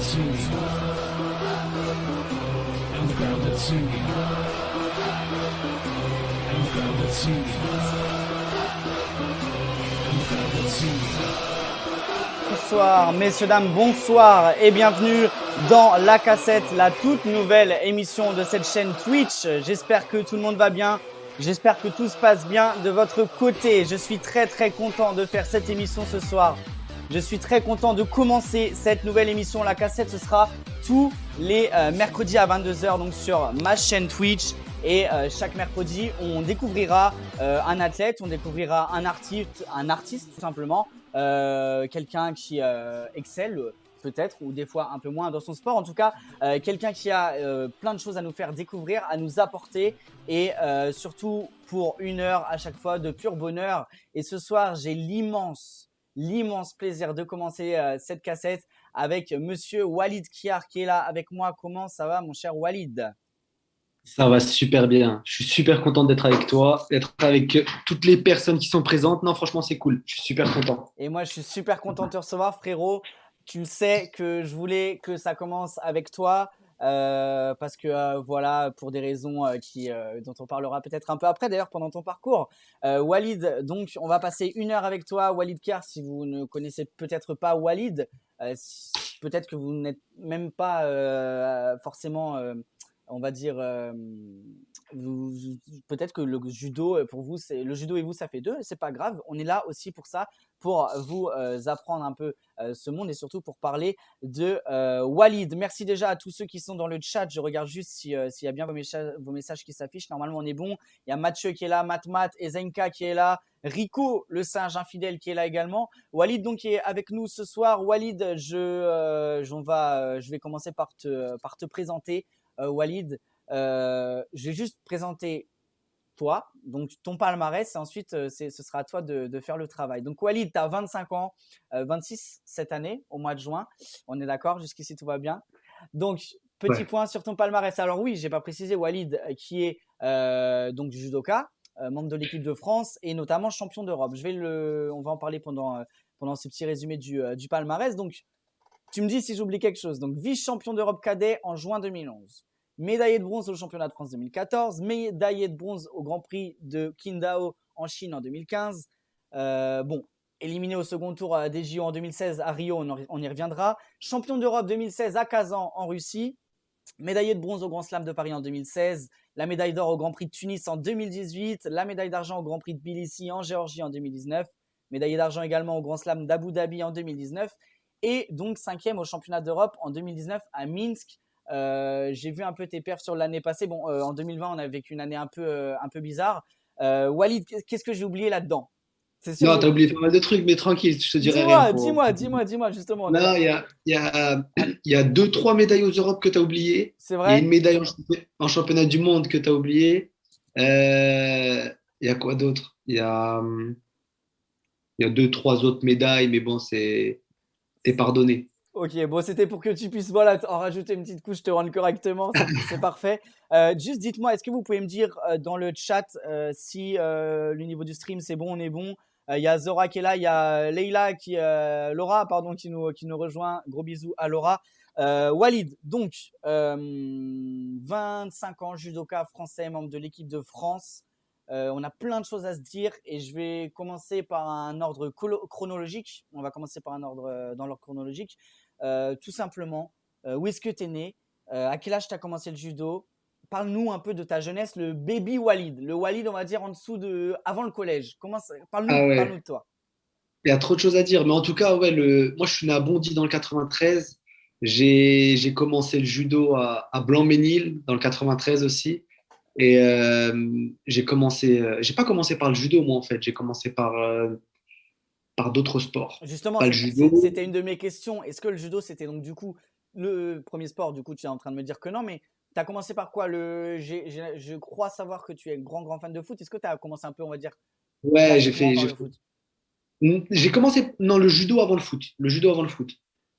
singing, and the crowd that's singing, and the crowd that's singing, and the crowd that's singing. Bonsoir, messieurs, dames, bonsoir et bienvenue dans La Cassette, la toute nouvelle émission de cette chaîne Twitch. J'espère que tout le monde va bien, j'espère que tout se passe bien de votre côté. Je suis très content de faire cette émission ce soir. Je suis très content de commencer cette nouvelle émission La Cassette. Ce sera tous les mercredis à 22h donc sur ma chaîne Twitch. Et chaque mercredi, on découvrira un athlète, on découvrira un artiste tout simplement, quelqu'un qui excelle peut-être ou des fois un peu moins dans son sport. En tout cas, quelqu'un qui a plein de choses à nous faire découvrir, à nous apporter et surtout pour une heure à chaque fois de pur bonheur. Et ce soir, j'ai l'immense plaisir de commencer cette cassette avec monsieur Walid Kiar qui est là avec moi. Comment ça va mon cher Walid ? Ça va super bien. Je suis super content d'être avec toi, d'être avec toutes les personnes qui sont présentes. Non, franchement, c'est cool. Je suis super content. Et moi, je suis super content de te recevoir, frérot. Tu sais que je voulais que ça commence avec toi parce que voilà, pour des raisons dont on parlera peut-être un peu après, d'ailleurs, pendant ton parcours. Walid, donc, on va passer une heure avec toi. Walid Kiar, si vous ne connaissez peut-être pas Walid, peut-être que vous n'êtes même pas forcément… on va dire, peut-être que le judo pour vous, le judo et vous, ça fait deux. C'est pas grave. On est là aussi pour ça, pour vous apprendre un peu ce monde et surtout pour parler de Walid. Merci déjà à tous ceux qui sont dans le chat. Je regarde juste s'il y a bien vos messages qui s'affichent. Normalement, on est bon. Il y a Mathieu qui est là, Matmat et Zenka qui est là. Rico, le singe infidèle, qui est là également. Walid, donc, qui est avec nous ce soir. Walid, je vais commencer par te présenter. Walid, je vais juste présenter toi, donc ton palmarès, et ensuite ce sera à toi de faire le travail. Donc Walid, tu as 25 ans, 26 cette année, au mois de juin. On est d'accord, jusqu'ici tout va bien. Donc, petit point sur ton palmarès. Alors oui, j'ai pas précisé, Walid, qui est donc judoka, membre de l'équipe de France et notamment champion d'Europe. On va en parler pendant ce petit résumé du palmarès. Donc, tu me dis si j'oublie quelque chose. Donc, vice-champion d'Europe cadet en juin 2011. Médaillé de bronze au championnat de France 2014. Médaillé de bronze au Grand Prix de Qingdao en Chine en 2015. Éliminé au second tour des JO en 2016 à Rio, on y reviendra. Champion d'Europe 2016 à Kazan en Russie. Médaillé de bronze au Grand Slam de Paris en 2016. La médaille d'or au Grand Prix de Tunis en 2018. La médaille d'argent au Grand Prix de Tbilissi en Géorgie en 2019. Médaillé d'argent également au Grand Slam d'Abu Dhabi en 2019. Et donc 5e au championnat d'Europe en 2019 à Minsk. J'ai vu un peu tes perfs sur l'année passée. En 2020, on a vécu une année un peu bizarre. Walid, qu'est-ce que j'ai oublié là-dedans ? C'est sûr. Non, t'as oublié pas mal de trucs, mais tranquille, je te dirai rien. Dis-moi, justement. Non, il y a 2-3 médailles aux Europes que tu as oubliées. C'est vrai. Il y a une médaille en championnat du monde que tu as oubliée. Il y a quoi d'autre ? Il y a 2-3 autres médailles, mais bon, t'es pardonné. Ok, bon, c'était pour que tu puisses en rajouter une petite couche, te rendre correctement, c'est parfait. Juste dites-moi, est-ce que vous pouvez me dire dans le chat si le niveau du stream c'est bon, on est bon. Il y a Zora qui est là, il y a Laura qui nous rejoint. Gros bisous à Laura. Walid, donc 25 ans, judoka français, membre de l'équipe de France. On a plein de choses à se dire et je vais commencer par un ordre chronologique. On va commencer par un ordre dans l'ordre chronologique. Tout simplement, où est-ce que tu es né ? À quel âge tu as commencé le judo ? Parle-nous un peu de ta jeunesse, le baby Walid. Le Walid, on va dire, avant le collège. Parle-nous de toi. Il y a trop de choses à dire. Mais en tout cas, moi, je suis né à Bondy dans le 93. J'ai commencé le judo à Blanc-Ménil dans le 93 aussi. Et j'ai pas commencé par le judo, moi, en fait. J'ai commencé par d'autres sports. Justement, c'était une de mes questions. Est-ce que le judo, c'était donc du coup le premier sport ? Du coup, tu es en train de me dire que non, mais tu as commencé par quoi ? Je crois savoir que tu es grand fan de foot. Est-ce que tu as commencé un peu, on va dire, ouais, le foot ? J'ai commencé le judo avant le foot. Le judo avant le foot.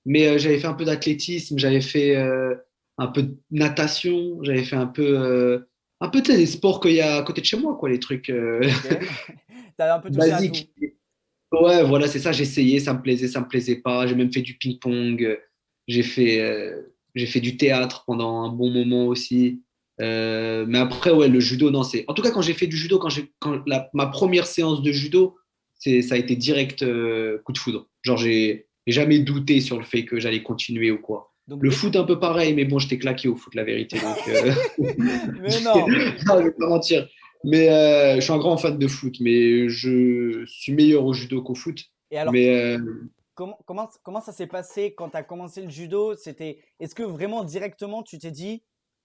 Mais j'avais fait un peu d'athlétisme, j'avais fait un peu de natation, j'avais fait un peu tu sais, des sports qu'il y a à côté de chez moi, quoi, les trucs Okay. T'avais un peu touché basiques. à tout. Ouais, voilà, c'est ça, j'ai essayé, ça me plaisait pas. J'ai même fait du ping-pong. j'ai fait du théâtre pendant un bon moment aussi. Mais après, ouais, le judo, non, c'est. En tout cas, quand j'ai fait du judo, ma première séance de judo, ça a été direct coup de foudre. Genre, j'ai jamais douté sur le fait que j'allais continuer ou quoi. Donc, Le foot, un peu pareil, mais bon, j'étais claqué au foot, la vérité. Donc, mais non. non, je vais pas mentir. Mais je suis un grand fan de foot, mais je suis meilleur au judo qu'au foot. Et alors, Mais comment ça s'est passé quand tu as commencé le judo? Est-ce que vraiment directement tu t'es dit,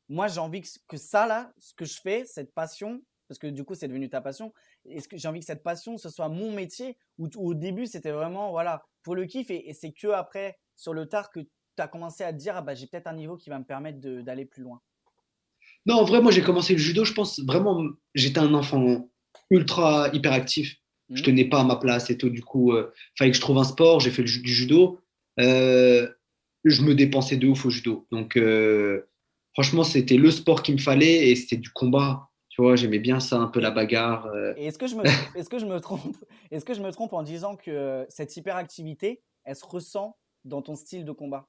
moi j'ai envie que ça là, ce que je fais, cette passion, parce que du coup c'est devenu ta passion, est-ce que j'ai envie que cette passion ce soit mon métier ou au début c'était vraiment voilà pour le kiff et c'est que après sur le tard que tu as commencé à te dire ah bah j'ai peut-être un niveau qui va me permettre d'aller plus loin. non, en vrai, moi, j'ai commencé le judo, je pense vraiment, j'étais un enfant ultra hyperactif. Je Mhm. tenais pas à ma place et tout. Du coup, fallait que je trouve un sport. J'ai fait du judo. Euh, je me dépensais de ouf au judo. Donc, franchement, c'était le sport qu'il me fallait et c'était du combat. Tu vois, j'aimais bien ça, un peu la Et, bagarre. et est-ce que je me trompe, est-ce que je me trompe en disant que cette hyperactivité, elle se ressent dans ton style de combat?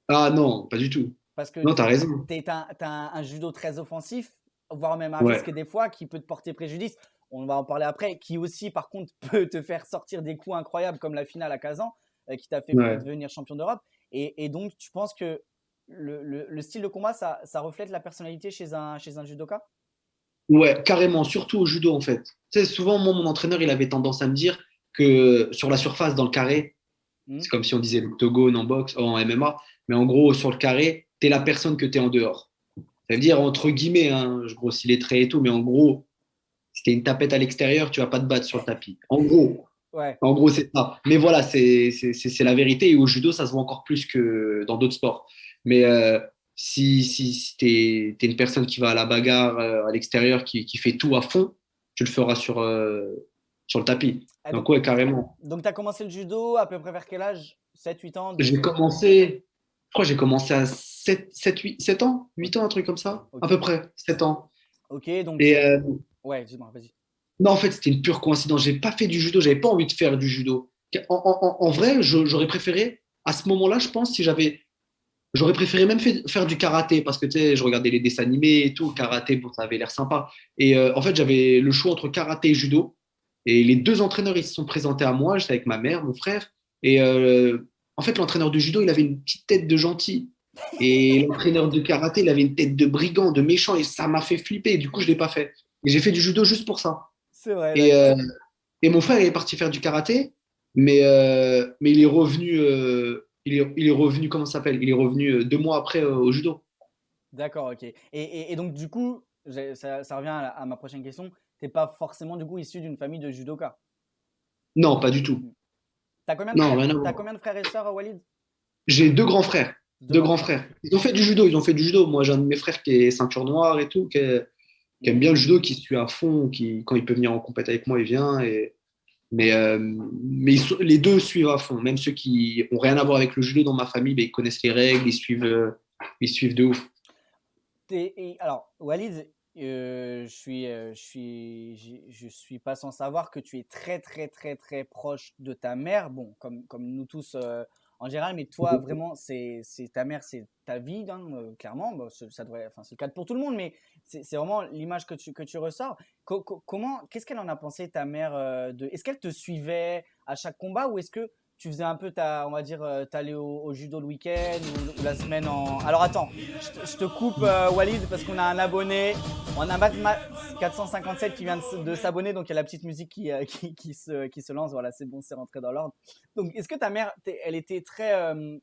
Ah non, pas du tout. Parce que Non, t'as raison. t'as un judo très offensif, voire même à Ouais, risque des fois, qui peut te porter préjudice. On va en parler après, qui aussi, par contre, peut te faire sortir des coups incroyables comme la finale à Kazan, qui t'a fait ouais. devenir champion d'Europe. Et donc, tu penses que le style de combat, ça reflète la personnalité chez un judoka? Ouais, carrément, surtout au judo en fait. Tu sais, souvent, moi, mon entraîneur, il avait tendance à me dire que sur la surface, dans le carré, Hmm. c'est comme si on disait l'octogone en boxe, en MMA, mais en gros, sur le carré, tu es la personne que tu es en dehors. Ça veut dire, entre guillemets, hein, je grossis les traits et tout, mais en gros, si tu une tapette à l'extérieur, tu vas pas te battre sur le tapis. Ouais, En gros, c'est ça. Mais voilà, c'est la vérité. Et au judo, ça se voit encore plus que dans d'autres sports. Mais si tu es, une personne qui va à la bagarre à l'extérieur, qui fait tout à fond, tu le feras sur le tapis. ah, Donc, ouais, carrément. donc tu as commencé le judo à peu près vers quel âge? 7, 8 ans, J'ai 10 ans? commencé, je crois que j'ai commencé à 7 ans, 8 ans, un truc comme ça, à Ok, peu près, 7 ans. ok, donc Et ouais, dis-moi, vas-y. non, en fait, c'était une pure coïncidence. J'ai pas fait du judo, j'avais pas envie de faire du judo. En vrai, j'aurais préféré, à ce moment-là, je pense, si j'avais. J'aurais préféré même faire du karaté parce que tu sais, je regardais les dessins animés et tout. Karaté, bon, ça avait l'air sympa. Et en fait, j'avais le choix entre karaté et judo. Et les deux entraîneurs, ils se sont présentés à moi. J'étais avec ma mère, mon frère. Et en fait, l'entraîneur de judo, il avait une petite tête de gentil. Et l'entraîneur de karaté, il avait une tête de brigand, de méchant. Et ça m'a fait flipper. Du coup, je l'ai pas fait. Et j'ai fait du judo juste pour ça. C'est vrai, Et, d'accord. et mon frère, il est parti faire du karaté, mais il est revenu, il est revenu, comment ça s'appelle? Il est revenu 2 mois après au judo. D'accord, ok. Et donc, du coup, ça revient à ma prochaine question. T'es pas forcément, du coup, issu d'une famille de judoka. Non, pas du tout. Mm. T'as combien de Non, frères, rien à t'as voir. combien de frères et sœurs, Walid? J'ai deux grands frères. Deux Deux grands grands frères. frères. Ils ont fait du judo, ils ont fait du judo. Moi, j'ai un de mes frères qui est ceinture noire et tout, qui aime Mm. bien le judo, qui suit à fond, quand il peut venir en compète avec moi, il vient. Mais les deux suivent à fond. Même ceux qui ont rien à voir avec le judo dans ma famille, ben, ils connaissent les règles, ils suivent de ouf. Alors, Walid, je suis pas sans savoir que tu es très, très, très, très proche de ta mère. Bon, comme nous tous en général, mais toi, vraiment, c'est ta mère, c'est ta vie, hein, clairement. Bon, ça devrait, enfin, c'est le cas pour tout le monde, mais c'est vraiment l'image que tu ressors. Qu'est-ce qu'elle en a pensé, ta mère, est-ce qu'elle te suivait à chaque combat ou est-ce que tu faisais un peu on va dire, t'allais au judo le week-end ou la semaine en. Alors attends, je te coupe Walid parce qu'on a un abonné, on a Matma 457 qui vient de s'abonner, donc il y a la petite musique qui se lance. Voilà, c'est bon, c'est rentré dans l'ordre. Donc est-ce que ta mère, elle était très,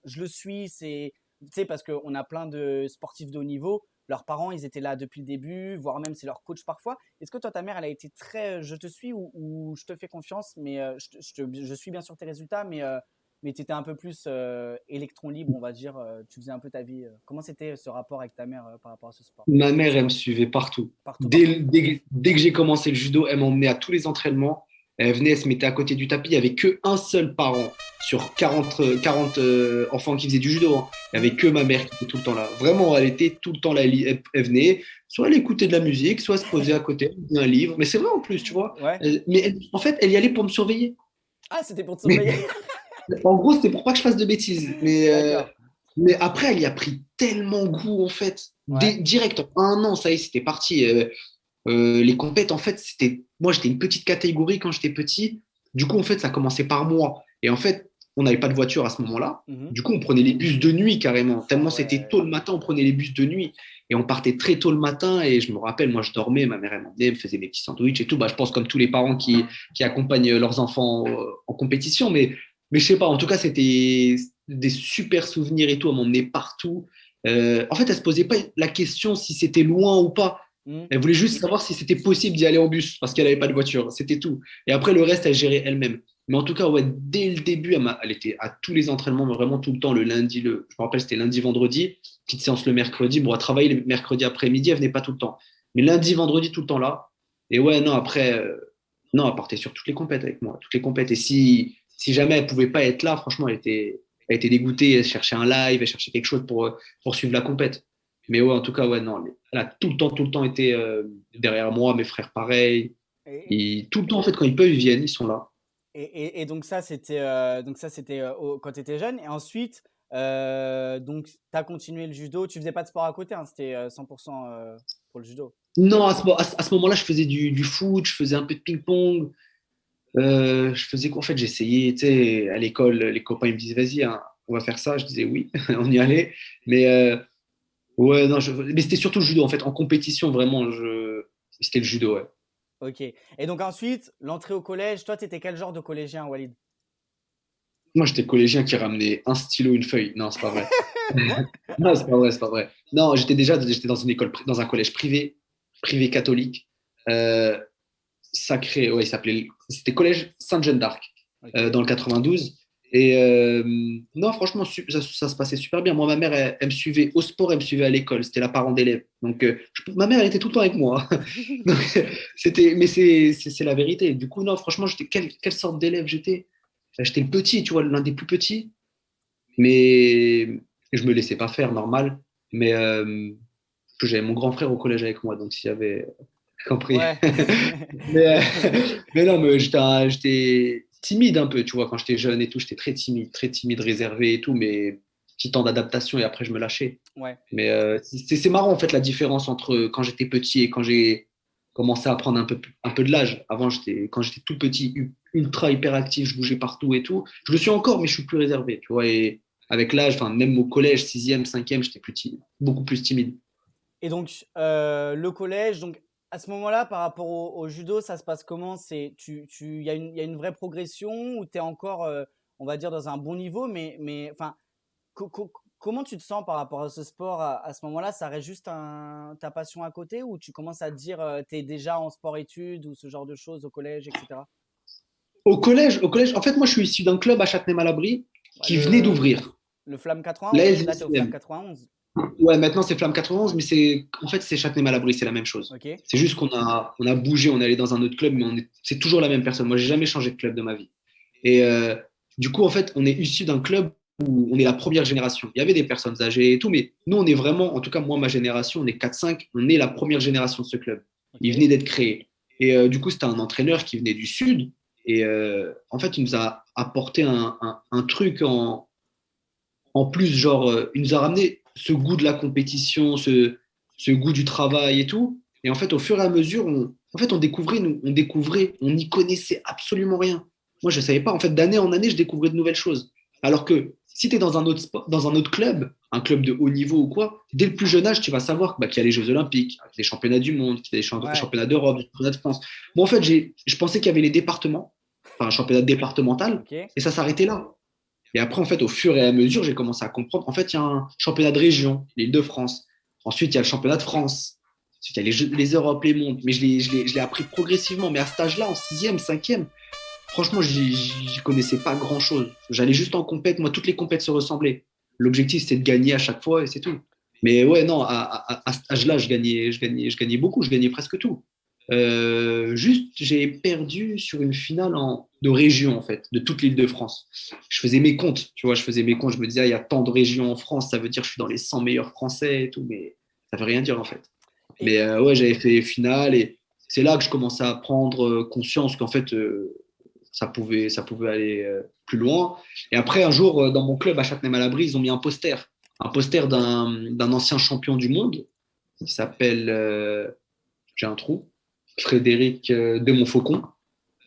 je le suis, tu sais, parce qu'on a plein de sportifs de haut niveau. Leurs parents, ils étaient là depuis le début, voire même c'est leur coach parfois. Est-ce que toi, ta mère, elle a été très je te suis ou je te fais confiance, mais je suis bien sûr tes résultats, mais tu étais un peu plus électron libre, on va dire. Tu faisais un peu ta vie. Comment c'était ce rapport avec ta mère par rapport à ce sport? Ma mère, elle me suivait partout. Partout, partout. Dès que j'ai commencé le judo, elle m'emmenait à tous les entraînements. Elle venait, elle se mettait à côté du tapis. Il n'y avait qu'un seul parent sur 40 enfants qui faisaient du judo, hein. Il n'y avait que ma mère qui était tout le temps là. Vraiment, elle était tout le temps là. Elle venait, soit elle écoutait de la musique, soit elle se posait à côté, elle lisait un livre. Mais c'est vrai en plus, tu vois. Ouais. En fait, elle y allait pour me surveiller. Ah, c'était pour te Mais surveiller. en gros, c'était pour pas que je fasse de bêtises. Mais D'accord. Mais après, elle y a pris tellement goût, en fait. Ouais. Direct, en 1 an, ça y est, c'était parti. Les compètes, en fait, moi, j'étais une petite catégorie quand j'étais petit. Du coup, en fait, ça commençait par moi. Et en fait, on n'avait pas de voiture à ce moment-là. Mhm. Du coup, on prenait les bus de nuit carrément. Ah Tellement c'était ouais. tôt le matin, on prenait les bus de nuit. Et on partait très tôt le matin. Et je me rappelle, moi, je dormais. Ma mère, elle m'emmenait, elle me faisait des petits sandwichs et tout. Bah, je pense comme tous les parents qui accompagnent leurs enfants en compétition. Mais je sais pas, en tout cas, c'était des super souvenirs et tout. Elle m'emmenait partout. En fait, elle se posait pas la question si c'était loin ou pas. Mhm. Elle voulait juste savoir si c'était possible d'y aller en bus parce qu'elle n'avait pas de voiture. C'était tout. Et après, le reste, elle gérait elle-même. Mais en tout cas, ouais, dès le début, elle était à tous les entraînements, mais vraiment tout le temps, le lundi, je me rappelle, c'était lundi, vendredi, petite séance le mercredi. Bon, elle travaillait le mercredi après-midi, elle venait pas tout le temps. Mais lundi, vendredi, tout le temps là. Et ouais, non, après, non, elle partait sur toutes les compètes avec moi, toutes les compètes. Et si jamais elle pouvait pas être là, franchement, elle était dégoûtée, elle cherchait un live, elle cherchait quelque chose pour suivre la compète. Mais ouais, en tout cas, ouais, non, elle a tout le temps été derrière moi, mes frères pareil. Et, Et tout le temps, en fait, quand ils peuvent, ils viennent, ils sont là. et donc ça, c'était quand tu étais jeune. Et ensuite, donc, tu as continué le judo. Tu faisais pas de sport à côté, hein, c'était 100% pour le judo. Non, à ce moment-là, je faisais du foot, je faisais un peu de ping-pong. Je faisais quoi? En fait, j'essayais, tu sais, à l'école, les copains, ils me disaient, vas-y, hein, on va faire ça. Je disais oui, on y allait. Mais ouais, non, mais c'était surtout le judo, en fait. En compétition, vraiment, c'était le judo, ouais. Ok. Et donc ensuite, l'entrée au collège. Toi, tu étais quel genre de collégien, Walid? Moi, j'étais collégien qui ramenait un stylo, une feuille. Non, c'est pas vrai. Non, c'est pas vrai, c'est pas vrai. Non, j'étais dans une école, dans un collège privé catholique, euh, sacré, ouais, c'était collège Sainte-Jeanne d'Arc, Ok. dans le 92. Et non, franchement, ça se passait super bien. Moi, ma mère, elle me suivait au sport, elle me suivait à l'école. C'était la parent d'élève. Donc, ma mère, elle était tout le temps avec moi. Donc, mais c'est la vérité. Du coup, non, franchement, quelle sorte d'élève j'étais? J'étais le petit, tu vois, l'un des plus petits. Mais je me laissais pas faire, normal. Mais j'avais mon grand frère au collège avec moi, donc s'il y avait compris. Ouais. Mais, mais non, mais j'étais timide un peu, tu vois, quand j'étais jeune et tout, j'étais très timide, réservé et tout, mais petit temps d'adaptation et après je me lâchais. Ouais. Mais c'est marrant en fait la différence entre quand j'étais petit et quand j'ai commencé à prendre un peu de l'âge. Avant, quand j'étais tout petit, ultra hyperactif, je bougeais partout et tout. Je le suis encore, mais je suis plus réservé, tu vois. Et avec l'âge, enfin, même au collège, sixième, cinquième, j'étais beaucoup plus timide. Et donc, le collège, donc à ce moment-là, par rapport au judo, ça se passe comment? Il y a une vraie progression ou tu es encore, on va dire, dans un bon niveau, mais enfin, comment tu te sens par rapport à ce sport à ce moment-là? Ça reste juste ta passion à côté ou tu commences à te dire, tu es déjà en sport-études ou ce genre de choses au collège, etc. Au collège, en fait, moi, je suis issu d'un club à Châtenay-Malabry Ouais, qui venait d'ouvrir. le Flamme 91, là, tu es au Flamme L'ASVCM. 91. Ouais, maintenant c'est Flamme 91, Ouais, mais en fait c'est Châtenay-Malabry, c'est la même chose. ok. C'est juste qu'on a bougé, on est allé dans un autre club, mais c'est toujours la même personne. Moi, j'ai jamais changé de club de ma vie. Et du coup, en fait, on est issu d'un club où on est la première génération. Il y avait des personnes âgées et tout, mais nous, on est vraiment, en tout cas, moi, ma génération, on est 4-5, on est la première génération de ce club. Ok. Il venait d'être créé. Et du coup, c'était un entraîneur qui venait du Sud. Et en fait, il nous a apporté un truc en plus, genre, il nous a ramené ce goût de la compétition, ce goût du travail et tout. Et en fait, au fur et à mesure, on découvrait, on n'y connaissait absolument rien. Moi, je ne savais pas. En fait, d'année en année, je découvrais de nouvelles choses. Alors que si tu es dans un autre club, un club de haut niveau ou quoi, dès le plus jeune âge, tu vas savoir qu'il y a les Jeux Olympiques, les championnats du monde, qu'il y a les Ouais. championnats d'Europe, les championnats de France. Moi, en fait, je pensais qu'il y avait les départements, enfin, un championnat départemental, Ok. et ça s'arrétait là. Et après, en fait, au fur et à mesure, j'ai commencé à comprendre. En fait, il y a un championnat de région, l'Île-de-France. Ensuite, il y a le championnat de France. Ensuite, il y a les Europes, les mondes. Mais je l'ai appris progressivement. Mais à cet âge-là, en sixième, cinquième, franchement, j'y connaissais pas grand-chose. J'allais juste en compète. Moi, toutes les compètes se ressemblaient. L'objectif, c'était de gagner à chaque fois et c'est tout. Mais ouais, non, à cet âge-là, je gagnais beaucoup. Je gagnais presque tout. Juste, j'ai perdu sur une finale de région, en fait, de toute l'Île-de-France. Je faisais mes comptes, tu vois, je faisais mes comptes. Je me disais, ah, il y a tant de régions en France, ça veut dire que je suis dans les 100 meilleurs Français et tout, mais ça veut rien dire, en fait. Et, Mais ouais, j'avais fait les finales et c'est là que je commençais à prendre conscience qu'en fait, ça pouvait aller plus loin. Et après, un jour, dans mon club à Châtenay-Malabry, ils ont mis un poster. un poster d'un ancien champion du monde qui s'appelle, j'ai un trou, Frédéric de Montfaucon,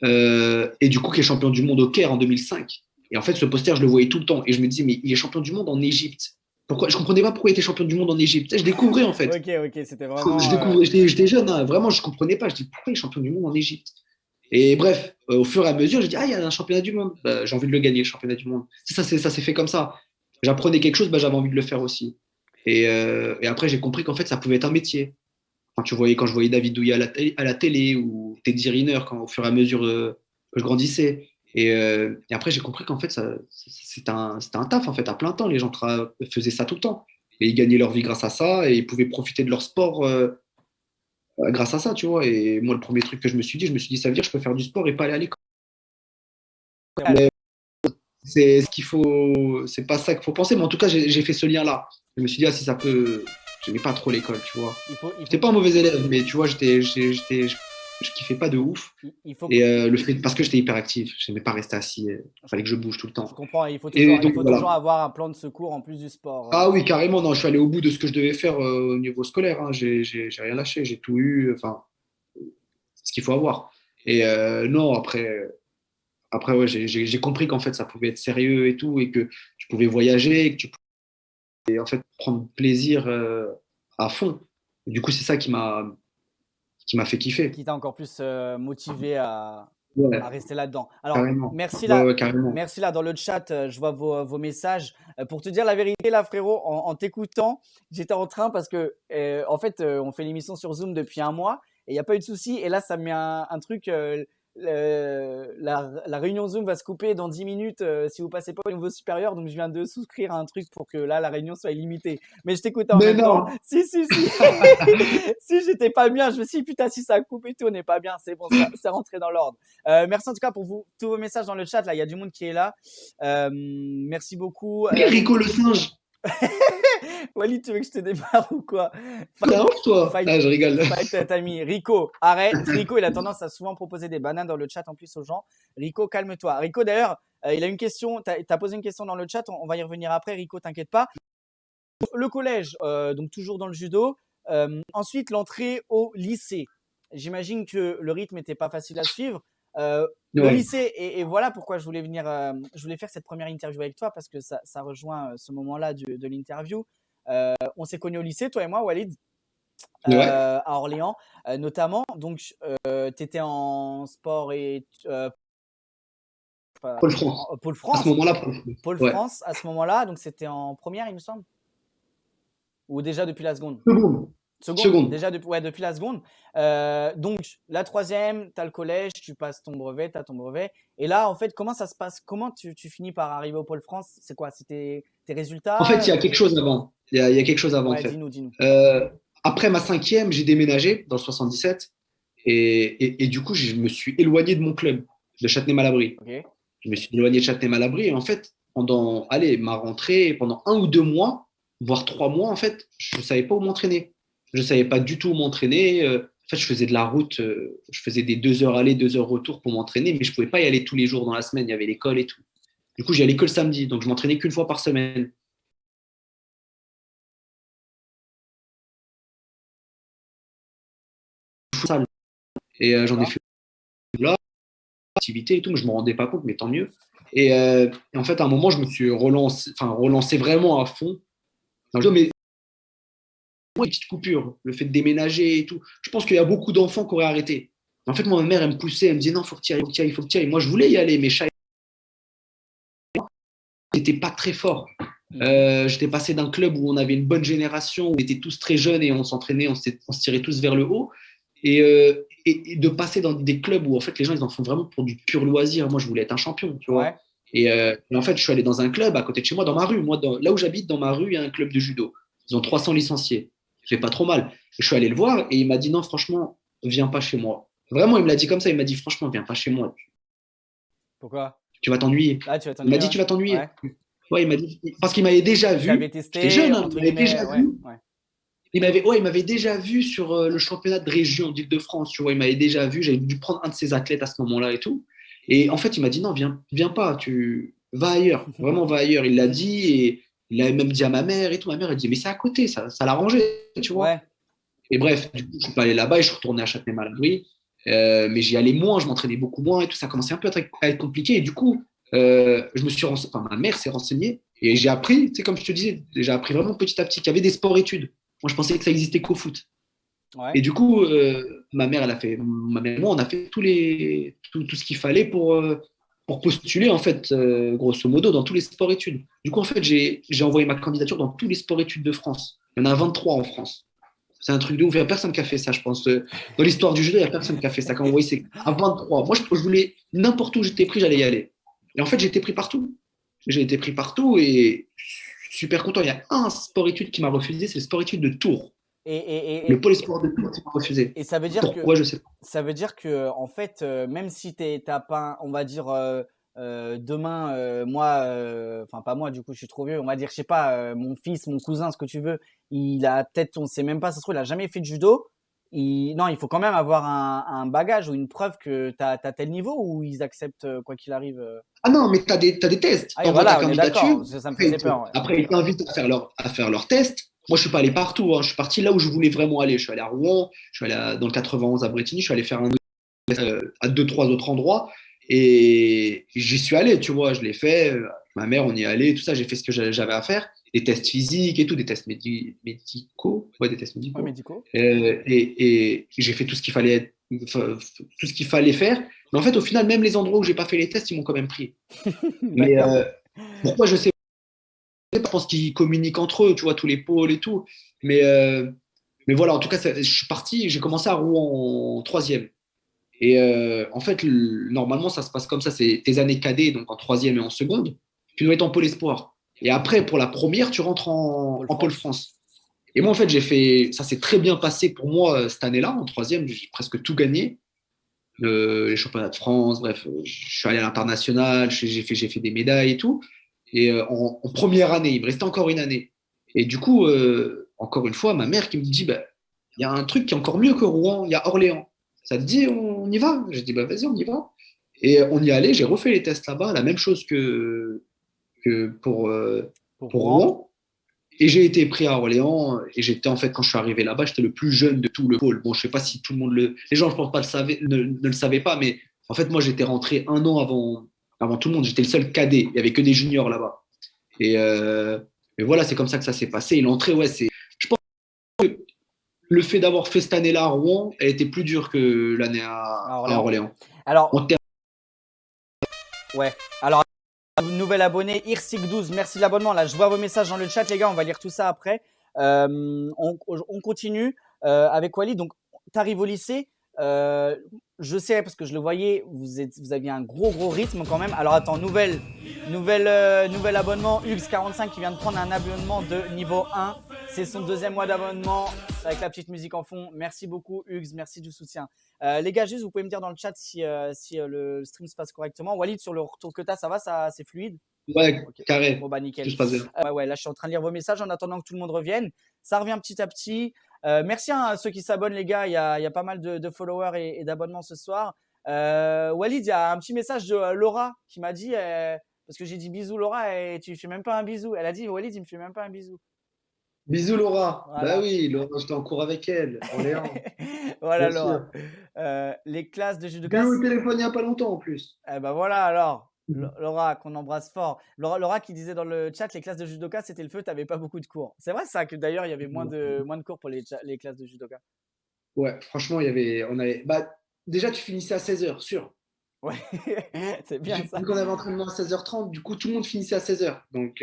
et du coup qui est champion du monde au Caire en 2005. Et en fait, ce poster, je le voyais tout le temps. Et je me disais, mais il est champion du monde en Égypte. Pourquoi? Je ne comprenais pas pourquoi il était champion du monde en Égypte. Je découvrais en fait. Ok, c'était vraiment. J'étais jeune, hein, vraiment, je ne comprenais pas. Je dis, pourquoi il est champion du monde en Égypte? Et bref, au fur et à mesure, j'ai dit, ah, il y a un championnat du monde. Bah, j'ai envie de le gagner, le championnat du monde. Ça s'est fait comme ça. J'apprenais quelque chose, bah, j'avais envie de le faire aussi. Et après, j'ai compris qu'en fait, ça pouvait être un métier. Quand je voyais David Douillet à la télé ou Teddy Riner, au fur et à mesure que je grandissais. Et après, j'ai compris qu'en fait, c'était un taf en fait, à plein temps. Les gens faisaient ça tout le temps. Et ils gagnaient leur vie grâce à ça et ils pouvaient profiter de leur sport grâce à ça, tu vois. Et moi, le premier truc que je me suis dit, ça veut dire que je peux faire du sport et pas aller à l'école. Mais c'est ce qu'il faut, c'est pas ça qu'il faut penser. Mais en tout cas, j'ai fait ce lien-là. Je me suis dit, ah, si ça peut. J'aimais pas trop l'école, tu vois. J'étais pas un mauvais élève, mais tu vois, je kiffais pas de ouf. Et parce que j'étais hyperactif, j'aimais pas rester assis. Il fallait que je bouge tout le temps. Je comprends, il faut Voilà. toujours avoir un plan de secours en plus du sport. Ah oui, carrément, non, je suis allé au bout de ce que je devais faire au niveau scolaire. Hein. J'ai rien lâché, j'ai tout eu. Enfin, c'est ce qu'il faut avoir. Et non, après ouais, j'ai compris qu'en fait, ça pouvait être sérieux et tout, et que tu pouvais voyager, et que tu pouvais en fait prendre plaisir à fond. Et du coup, c'est ça qui m'a fait kiffer. Qui t'a encore plus motivé à rester là-dedans. Alors, carrément. Merci là. Ouais, carrément. Merci là dans le chat. Je vois vos messages. Pour te dire la vérité, là, frérot, en t'écoutant, j'étais en train parce que, en fait, on fait l'émission sur Zoom depuis un mois et il n'y a pas eu de souci. Et là, ça me met un truc. La réunion Zoom va se couper dans 10 minutes si vous passez pas au niveau supérieur. Donc, je viens de souscrire à un truc pour que là, la réunion soit illimitée. Mais je t'écoutais en même temps. Si. Si j'étais pas bien, je me suis dit, putain, si ça coupe et tout, on n'est pas bien. C'est bon, c'est rentré dans l'ordre. Merci en tout cas pour tous vos messages dans le chat. Là, il y a du monde qui est là. Merci beaucoup. Rico le singe. Walid, tu veux que je te démarre ou quoi? Toi. Je rigole. T'as mis Rico, arrête. Rico, il a tendance à souvent proposer des bananes dans le chat en plus aux gens. Rico, calme-toi. Rico, d'ailleurs, il a une question. T'as posé une question dans le chat. On va y revenir après. Rico, t'inquiète pas. Le collège, donc toujours dans le judo. Ensuite, l'entrée au lycée. J'imagine que le rythme n'était pas facile à suivre. Le lycée, et voilà pourquoi je voulais faire cette première interview avec toi, parce que ça rejoint ce moment-là de l'interview. On s'est connus au lycée, toi et moi, Walid, à Orléans, notamment. Donc, tu étais en sport et Pôle France. Pôle France. À ce moment-là, Pôle France, à ce moment-là. Donc, c'était en première, il me semble. Ou déjà depuis la seconde. Seconde. Déjà depuis la seconde. Donc, la troisième, tu as le collège, tu passes ton brevet, tu as ton brevet. Et là, en fait, comment ça se passe? Comment tu finis par arriver au Pôle France? C'est quoi? C'était tes résultats? En fait, il y a quelque chose avant. Il y a quelque chose avant. Ouais, en fait. Dis-nous. Après ma cinquième, j'ai déménagé dans le 77. Et du coup, je me suis éloigné de mon club de Châtenay-Malabry. Okay. Je me suis éloigné de Châtenay-Malabry. Et en fait, pendant ma rentrée, pendant 1 ou 2 mois, voire 3 mois, en fait, je ne savais pas où m'entraîner. Je ne savais pas du tout où m'entraîner. En fait, je faisais de la route. Je faisais des 2 heures aller, 2 heures retour pour m'entraîner, mais je ne pouvais pas y aller tous les jours dans la semaine. Il y avait l'école et tout. Du coup, j'y allais que le samedi. Donc, je m'entraînais qu'une fois par semaine. Et j'en ai fait là, activité et tout, mais je ne me rendais pas compte, mais tant mieux. Et en fait, à un moment, je me suis relancé vraiment à fond. Mais une petite coupure, le fait de déménager et tout. Je pense qu'il y a beaucoup d'enfants qui auraient arrêté. En fait, moi, ma mère, elle me poussait, elle me disait non, faut que tu y ailles. Moi, je voulais y aller, mais j'étais pas très fort. J'étais passé d'un club où on avait une bonne génération, où on était tous très jeunes et on s'entraînait, on se tirait tous vers le haut. Et de passer dans des clubs où en fait les gens ils en font vraiment pour du pur loisir. Moi, je voulais être un champion, tu vois. Et en fait, je suis allé dans un club à côté de chez moi, dans ma rue. Moi, là où j'habite, dans ma rue, il y a un club de judo. Ils ont 300 licenciés. Ça fait pas trop mal. Je suis allé le voir et il m'a dit non, franchement, viens pas chez moi. Vraiment, il me l'a dit comme ça. Il m'a dit franchement, viens pas chez moi. Pourquoi? Tu vas t'ennuyer. Il m'a dit tu vas t'ennuyer. Ouais, il m'a dit parce qu'il m'avait déjà vu. J'étais jeune, hein, il m'avait déjà vu. Il m'avait déjà vu sur le championnat de région d'Île-de-France. Tu vois, il m'avait déjà vu. J'avais dû prendre un de ses athlètes à ce moment-là et tout. Et en fait, il m'a dit non, viens pas. Tu vas ailleurs. Vraiment, va ailleurs. Il l'a dit Il l'avait même dit à ma mère et tout. Ma mère, elle dit, mais c'est à côté, ça l'arrangeait, tu vois. Ouais. Et bref, du coup, je suis pas allé là-bas et je suis retourné à Châtenay-Malabry. Mais j'y allais moins, je m'entraînais beaucoup moins et tout. Ça commençait un peu à être compliqué. Et du coup, je me suis enfin, ma mère s'est renseignée et j'ai appris, tu sais, comme je te disais, j'ai appris vraiment petit à petit qu'il y avait des sports études. Moi, je pensais que ça existait qu'au foot. Ouais. Et du coup, ma mère et moi, on a fait tout ce qu'il fallait pour postuler, en fait, grosso modo, dans tous les sports études. Du coup, en fait, j'ai envoyé ma candidature dans tous les sports études de France. Il y en a 23 en France. C'est un truc de ouf. Il n'y a personne qui a fait ça, je pense. Dans l'histoire du judo, il n'y a personne qui a fait ça. Quand on voit, c'est à 23. Moi, je voulais, n'importe où j'étais pris, j'allais y aller. Et en fait, j'ai été pris partout. J'ai été pris partout et super content. Il y a un sport étude qui m'a refusé, c'est le sport étude de Tours. Le pôle espoir de Tours qui m'a refusé. Et ça veut dire Pourquoi, je sais pas. ça veut dire que en fait, même si t'as pas, on va dire demain, moi, enfin pas moi, du coup, je suis trop vieux. On va dire, je sais pas, mon fils, mon cousin, ce que tu veux, il a peut-être, on sait même pas, ça se trouve, il a jamais fait de judo. Non, il faut quand même avoir un bagage ou une preuve que t'as tel niveau ou ils acceptent quoi qu'il arrive. Ah non, mais t'as des tests. Ah Tu oui, envoies ta voilà, on est candidature. d'accord. Ça me faisait peur. Ouais. Après, ils t'invitent à faire leur test. Moi, je suis pas allé partout. Hein. Je suis parti là où je voulais vraiment aller. Je suis allé à Rouen, je suis allé dans le 91 à Bretigny, je suis allé faire un à deux, trois autres endroits. Et j'y suis allé, tu vois, je l'ai fait. Ma mère, on y est allé, tout ça, j'ai fait ce que j'avais à faire. Des tests physiques et tout, des tests médicaux. Ouais, des tests Ouais, médicaux. médicaux. Et j'ai fait tout ce qu'il fallait, tout ce qu'il fallait faire. Mais en fait, au final, même les endroits où j'ai pas fait les tests, ils m'ont quand même pris. Mais D'accord. pourquoi, je sais pas, je pense qu'ils communiquent entre eux, tu vois, tous les pôles et tout. Mais, euh, mais voilà, en tout cas, je suis parti, j'ai commencé à Rouen en troisième. Et en fait, normalement, ça se passe comme ça. C'est tes années cadets, donc en troisième et en seconde. Tu dois être en pôle espoir. Et après, pour la première, tu rentres Pôle en pôle France. France. Et moi, en fait, ça s'est très bien passé pour moi cette année-là. En troisième, j'ai presque tout gagné. Les championnats de France, bref, je suis allé à l'international, j'ai fait des médailles et tout. Et en première année, il me restait encore une année. Et du coup, encore une fois, ma mère qui me dit, bah, il y a un truc qui est encore mieux que Rouen, il y a Orléans. Ça te dit, on y va? J'ai dit, bah, vas-y, on y va. Et on y allait, j'ai refait les tests là-bas, la même chose que Pour pour Rouen. Rouen. Et j'ai été pris à Orléans. Et j'étais, en fait, quand je suis arrivé là-bas, j'étais le plus jeune de tout le pôle. Bon, je sais pas si tout le monde les gens, je pense pas, ne le savaient pas, mais en fait, moi, j'étais rentré un an avant tout le monde. J'étais le seul cadet. Il y avait que des juniors là-bas. Et, euh, et voilà, c'est comme ça que ça s'est passé. Et l'entrée, ouais, je pense que le fait d'avoir fait cette année-là à Rouen, elle était plus dure que l'année À à Orléans. Orléans. Alors, En termes ouais. Alors, nouvel abonné, Irsik12, merci de l'abonnement. Là, je vois vos messages dans le chat, les gars. On va lire tout ça après. On continue avec Walid. Donc, tu arrives au lycée. Je sais, parce que je le voyais, vous aviez un gros rythme quand même. Alors, attends, nouvel abonnement. Hugs45 qui vient de prendre un abonnement de niveau 1. C'est son deuxième mois d'abonnement avec la petite musique en fond. Merci beaucoup, Hugs. Merci du soutien. Les gars, juste, vous pouvez me dire dans le chat si le stream se passe correctement. Walid, sur le retour que tu as, ça va, c'est fluide? ouais, Ok. carré, Bon, bah, nickel. tout se passe bien. Ouais, là, je suis en train de lire vos messages en attendant que tout le monde revienne. Ça revient petit à petit. Merci à ceux qui s'abonnent, les gars. Il y a pas mal de followers et d'abonnements ce soir. Walid, il y a un petit message de Laura qui m'a dit, parce que j'ai dit bisous, Laura, et tu ne fais même pas un bisou. Elle a dit, Walid, il me fait même pas un bisou. Bisous Laura. Voilà. Bah oui, Laura, j'étais en cours avec elle, Orléans, Voilà, bien Laura. sûr. Les classes de J'ai judoka. eu au téléphone il n'y a pas longtemps en plus. Eh ben voilà alors, Laura, qu'on embrasse fort. Laura qui disait dans le chat, les classes de judoka, c'était le feu, tu n'avais pas beaucoup de cours. C'est vrai ça, que d'ailleurs, il y avait moins de cours pour les classes de judoka. Ouais, franchement, bah, déjà, tu finissais à 16h, sûr. Ouais, c'est bien ça. Vu qu'on avait entraînement à 16h30, du coup, tout le monde finissait à 16h. Donc,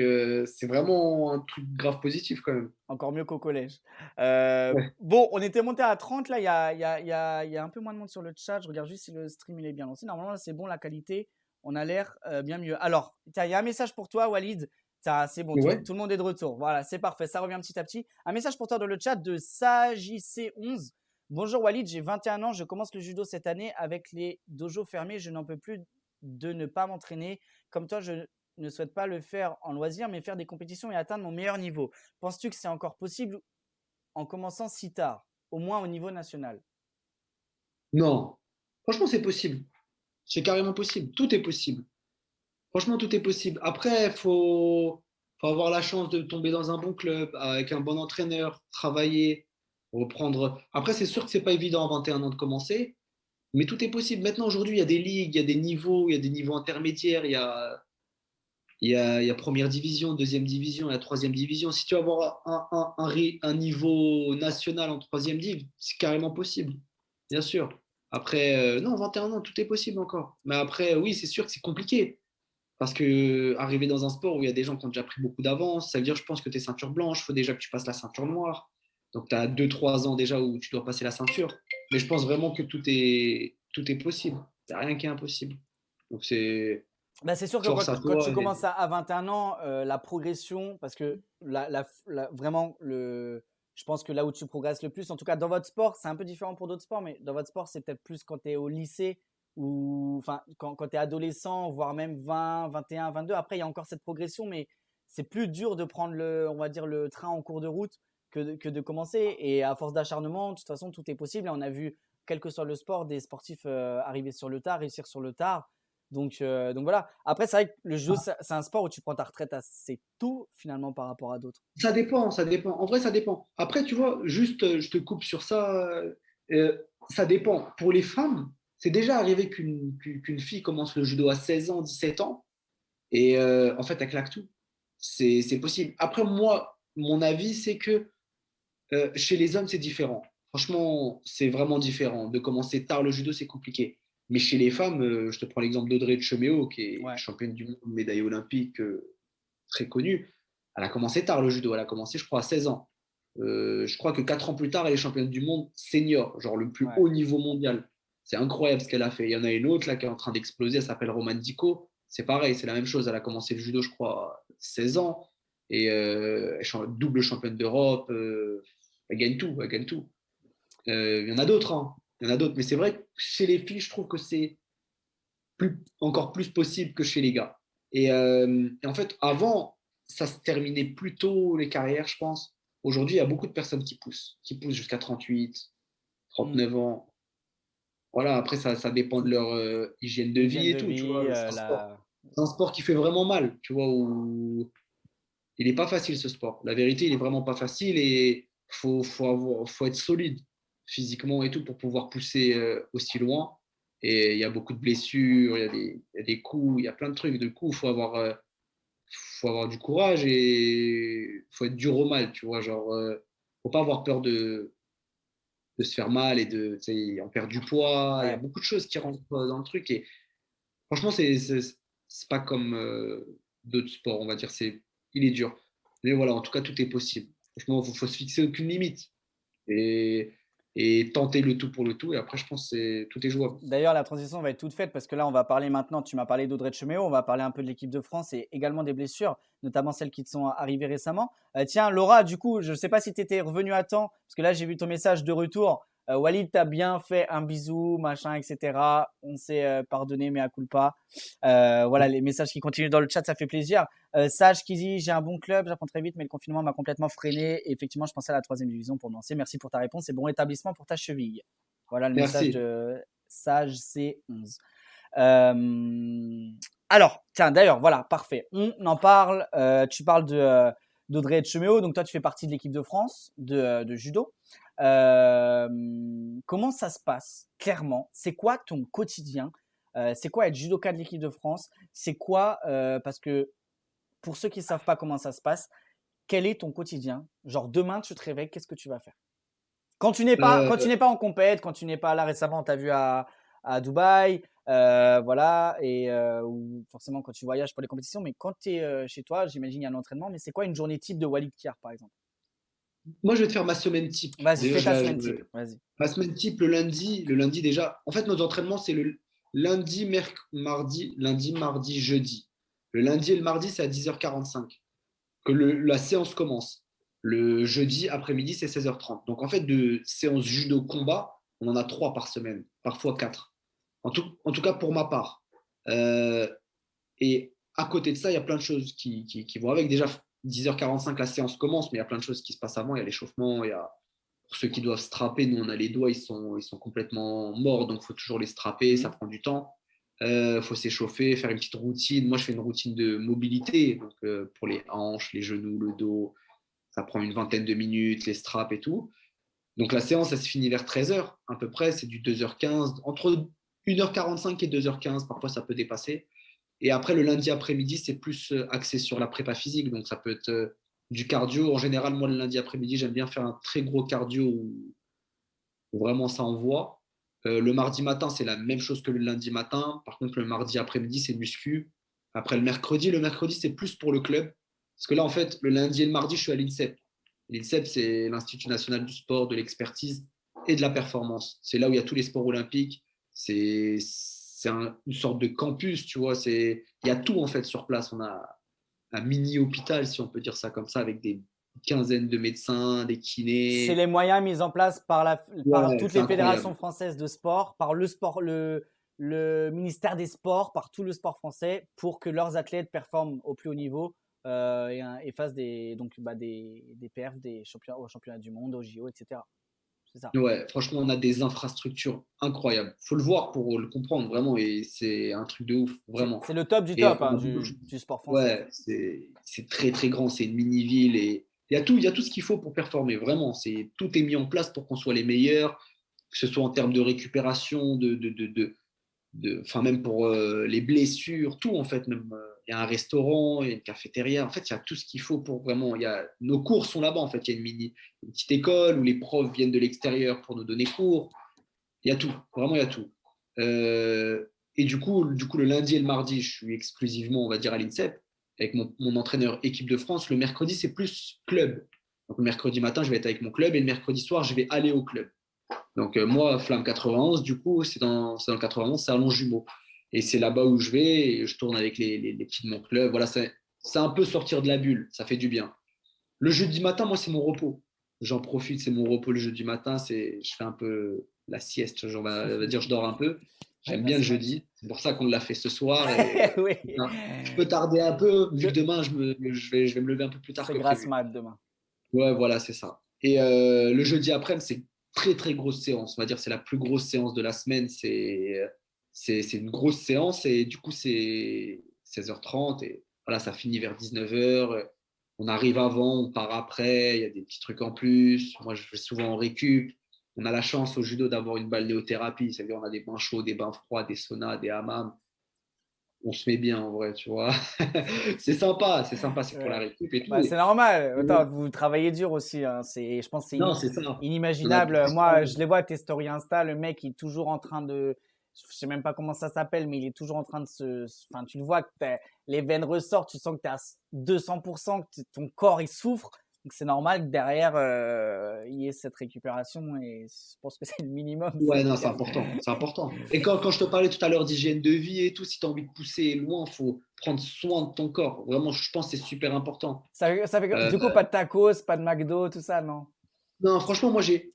c'est vraiment un truc grave positif quand même. Encore mieux qu'au collège. Ouais. Bon, on était monté à 30, là, il y a un peu moins de monde sur le chat. Je regarde juste si le stream il est bien lancé. Normalement, là, c'est bon, la qualité, on a l'air bien mieux. Alors, il y a un message pour toi, Walid. C'est bon, Ouais. tout le monde est de retour. Voilà, c'est parfait, ça revient petit à petit. Un message pour toi dans le chat de SaJC11. Bonjour Walid, j'ai 21 ans, je commence le judo cette année avec les dojos fermés. Je n'en peux plus de ne pas m'entraîner. Comme toi, je ne souhaite pas le faire en loisir, mais faire des compétitions et atteindre mon meilleur niveau. Penses-tu que c'est encore possible en commençant si tard, au moins au niveau national? Non. Franchement, c'est possible. C'est carrément possible. Tout est possible. Franchement, tout est possible. Après, faut. faut avoir la chance de tomber dans un bon club, avec un bon entraîneur, travailler, reprendre. Après, c'est sûr que c'est pas évident à 21 ans de commencer, mais tout est possible. Maintenant, aujourd'hui, il y a des ligues, il y a des niveaux intermédiaires, il y a première division, deuxième division, la troisième division. Si tu veux avoir un niveau national en troisième div, c'est carrément possible, bien sûr. Après, non, 21 ans, tout est possible encore. Mais après, oui, c'est sûr que c'est compliqué. Parce que arriver dans un sport où il y a des gens qui ont déjà pris beaucoup d'avance, ça veut dire, je pense que tu es ceinture blanche, il faut déjà que tu passes la ceinture noire. Donc, tu as 2-3 ans déjà où tu dois passer la ceinture. Mais je pense vraiment que tout est possible. Il n'y a rien qui est impossible. Donc, c'est Bah, c'est sûr que force à quand tu toi. commences à 21 ans, la progression, parce que vraiment, je pense que là où tu progresses le plus, en tout cas dans votre sport, c'est un peu différent pour d'autres sports, mais dans votre sport, c'est peut-être plus quand tu es au lycée ou enfin, quand tu es adolescent, voire même 20, 21, 22. Après, il y a encore cette progression, mais c'est plus dur de prendre on va dire, le train en cours de route que de commencer. Et à force d'acharnement, de toute façon, tout est possible. Et on a vu, quel que soit le sport, des sportifs arriver sur le tard, réussir sur le tard. Donc voilà. Après, c'est vrai que le judo, c'est un sport où tu prends ta retraite assez tôt, finalement, par rapport à d'autres. Ça dépend, ça dépend. En vrai, ça dépend. Après, tu vois, juste, je te coupe sur ça. Ça dépend. Pour les femmes, c'est déjà arrivé qu'une fille commence le judo à 16 ans, 17 ans, et en fait, elle claque tout. C'est possible. Après, moi, mon avis, c'est que chez les hommes, c'est différent. Franchement, c'est vraiment différent. De commencer tard le judo, c'est compliqué. Mais chez les femmes, je te prends l'exemple d'Audrey Cheméo, qui est Ouais. championne du monde, médaille olympique, très connue. Elle a commencé tard le judo. Elle a commencé, je crois, à 16 ans. Je crois que 4 ans plus tard, elle est championne du monde senior, genre le plus Ouais. haut niveau mondial. C'est incroyable ce qu'elle a fait. Il y en a une autre là qui est en train d'exploser. Elle s'appelle Romane Dico. C'est pareil, c'est la même chose. Elle a commencé le judo, je crois, à 16 ans. Et elle est double championne d'Europe. Elle gagne tout. Elle gagne tout. Il y en a d'autres. Hein. Il y en a d'autres. Mais c'est vrai que chez les filles, je trouve que c'est encore plus possible que chez les gars. Et en fait, avant, ça se terminait plus tôt les carrières, je pense. Aujourd'hui, il y a beaucoup de personnes qui poussent jusqu'à 38, Mm. 39 ans. Voilà, après, ça dépend de leur hygiène de vie Hygiène et de tout, tu vie, vois. C'est un sport qui fait vraiment mal, tu vois, où il n'est pas facile ce sport. La vérité, il est vraiment pas facile et faut être solide physiquement et tout pour pouvoir pousser aussi loin. Et il y a beaucoup de blessures, il y a des coups, il y a plein de trucs. Du coup, faut avoir du courage et faut être dur au mal, tu vois. Genre, faut pas avoir peur de se faire mal et tu sais, on perd du poids. Il y a ouais. beaucoup de choses qui rentrent dans le truc. Et franchement, c'est pas comme d'autres sports, on va dire. Il est dur. Mais voilà, en tout cas, tout est possible. Franchement, faut se fixer aucune limite et, et tenter le tout pour le tout. Et après, je pense que tout est jouable. D'ailleurs, la transition va être toute faite parce que là, on va parler maintenant. Tu m'as parlé d'Audrey Cheméo, on va parler un peu de l'équipe de France et également des blessures, notamment celles qui te sont arrivées récemment. Tiens, Laura, du coup, je ne sais pas si tu étais revenue à temps parce que là, j'ai vu ton message de retour. Walid t'a bien fait un bisou, machin, etc. On s'est pardonné, mais à culpa. Voilà, les messages qui continuent dans le chat, ça fait plaisir. Sage qui dit j'ai un bon club, j'apprends très vite, mais le confinement m'a complètement freiné. Et effectivement, je pensais à la troisième division pour me lancer. Merci pour ta réponse et bon établissement pour ta cheville. Voilà le message Merci. de Sage C11. Alors, tiens, d'ailleurs, voilà, parfait. On en parle. Tu parles d'Audrey Cheméo, donc toi, tu fais partie de l'équipe de France de judo. Comment ça se passe clairement? C'est quoi ton quotidien? C'est quoi être judoka de l'équipe de France? C'est quoi, parce que pour ceux qui ne savent pas comment ça se passe, quel est ton quotidien? Genre demain, tu te réveilles, qu'est-ce que tu vas faire? Quand tu Euh, n'es pas en compète, quand tu n'es pas là récemment, on t'a vu à Dubaï, voilà, et ou forcément quand tu voyages pour les compétitions, mais quand tu es chez toi, j'imagine il y a un entraînement, mais c'est quoi une journée type de Walid Kiar par exemple? Moi, je vais te faire ma semaine type. Vas-y, Déjà, fais ta semaine type, vas-y. ma semaine type, le lundi. Le lundi, déjà. En fait, nos entraînements, c'est le lundi, lundi, mardi, jeudi. Le lundi et le mardi, c'est à 10h45 que la séance commence. Le jeudi après-midi, c'est 16h30. Donc, en fait, de séances judo-combat, on en a 3 par semaine, parfois 4. En tout cas, pour ma part. Euh, et à côté de ça, il y a plein de choses qui vont avec. Déjà, 10h45, la séance commence, mais il y a plein de choses qui se passent avant. Il y a l'échauffement, il y a pour ceux qui doivent strapper, nous on a les doigts, ils sont complètement morts, donc il faut toujours les strapper, ça Mhm. prend du temps. Faut s'échauffer, faire une petite routine. Moi, je fais une routine de mobilité, donc pour les hanches, les genoux, le dos. Ça prend une vingtaine de minutes, les straps et tout. Donc la séance, ça se finit vers 13h à peu près. C'est du 2h15, entre 1h45 et 2h15. Parfois, ça peut dépasser. Et après, le lundi après-midi, c'est plus axé sur la prépa physique. Donc ça peut être du cardio. En général, moi, le lundi après-midi, j'aime bien faire un très gros cardio où vraiment ça envoie. Le mardi matin, c'est la même chose que le lundi matin. Par contre, le mardi après-midi, c'est muscu. Après, le mercredi, c'est plus pour le club. Parce que là, en fait, le lundi et le mardi, je suis à l'INSEP. L'INSEP, c'est l'Institut national du sport, de l'expertise et de la performance. C'est là où il y a tous les sports olympiques. C'est une sorte de campus, tu vois. Il y a tout, en fait, sur place. On a un mini-hôpital, si on peut dire ça comme ça, avec des quinzaines de médecins, des kinés. C'est les moyens mis en place par Ouais, toutes c'est les fédérations incroyable. françaises de sport, par le ministère des Sports, par tout le sport français, pour que leurs athlètes performent au plus haut niveau et fassent des perfs aux championnats du monde, aux JO, etc. C'est ça. Ouais, franchement, on a des infrastructures incroyables. Faut le voir pour le comprendre, vraiment. Et c'est un truc de ouf, vraiment. C'est le top du Et top on hein, a beaucoup de choses. du sport français. Ouais, c'est très, très grand. C'est une mini-ville. Et il y a tout ce qu'il faut pour performer, vraiment. Tout est mis en place pour qu'on soit les meilleurs, que ce soit en termes de récupération, enfin même pour les blessures, tout en fait. Même il y a un restaurant, il y a une cafétéria. En fait, il y a tout ce qu'il faut pour vraiment. Nos cours sont là-bas. En fait, il y a une petite école où les profs viennent de l'extérieur pour nous donner cours. Il y a tout, vraiment il y a tout. Et du coup, le lundi et le mardi, je suis exclusivement, on va dire, à l'INSEP avec mon entraîneur équipe de France. Le mercredi, c'est plus club. Donc le mercredi matin, je vais être avec mon club et le mercredi soir, je vais aller au club. Donc moi, Flamme 91, du coup, c'est dans le 91, c'est à Longjumeau. Et c'est là-bas où je vais et je tourne avec les petits de mon club. Voilà, c'est un peu sortir de la bulle, ça fait du bien. Le jeudi matin, moi, c'est mon repos. J'en profite, c'est mon repos le jeudi matin. Je fais un peu la sieste, on va dire, je dors un peu. J'aime bien le jeudi. C'est pour ça qu'on l'a fait ce soir. Et Oui. je peux tarder un peu, vu que demain, je vais me lever un peu plus tard C'est que grâce prévu. mat demain. Ouais, voilà, c'est ça. Et le jeudi après, c'est une très, très grosse séance. On va dire c'est la plus grosse séance de la semaine. C'est une grosse séance et du coup, c'est 16h30 et voilà, ça finit vers 19h. On arrive avant, on part après. Il y a des petits trucs en plus. Moi, je vais souvent en récup. On a la chance au judo d'avoir une balnéothérapie. C'est-à-dire, on a des bains chauds, des bains froids, des saunas, des hammams. On se met bien en vrai, tu vois. C'est sympa, c'est pour la Ouais. récup et Bah, tout. c'est normal. Attends, vous travaillez dur aussi. Hein. Je pense que c'est Non, c'est ça. On a inimaginable. Moi, je les vois, tes stories Insta. Le mec, il est toujours en train de. Je sais même pas comment ça s'appelle, mais il est toujours en train de Enfin, tu le vois que les veines ressortent. Tu sens que tu es à 200%, que ton corps, il souffre. Donc, c'est normal que derrière, il y ait cette récupération. Et je pense que c'est le minimum. Ouais, non, c'est Syndical. important, c'est important. Et quand je te parlais tout à l'heure d'hygiène de vie et tout, si tu as envie de pousser loin, il faut prendre soin de ton corps. Vraiment, je pense que c'est super important. Euh, Du coup, pas de tacos, pas de McDo, tout ça, non? non, franchement, moi, j'ai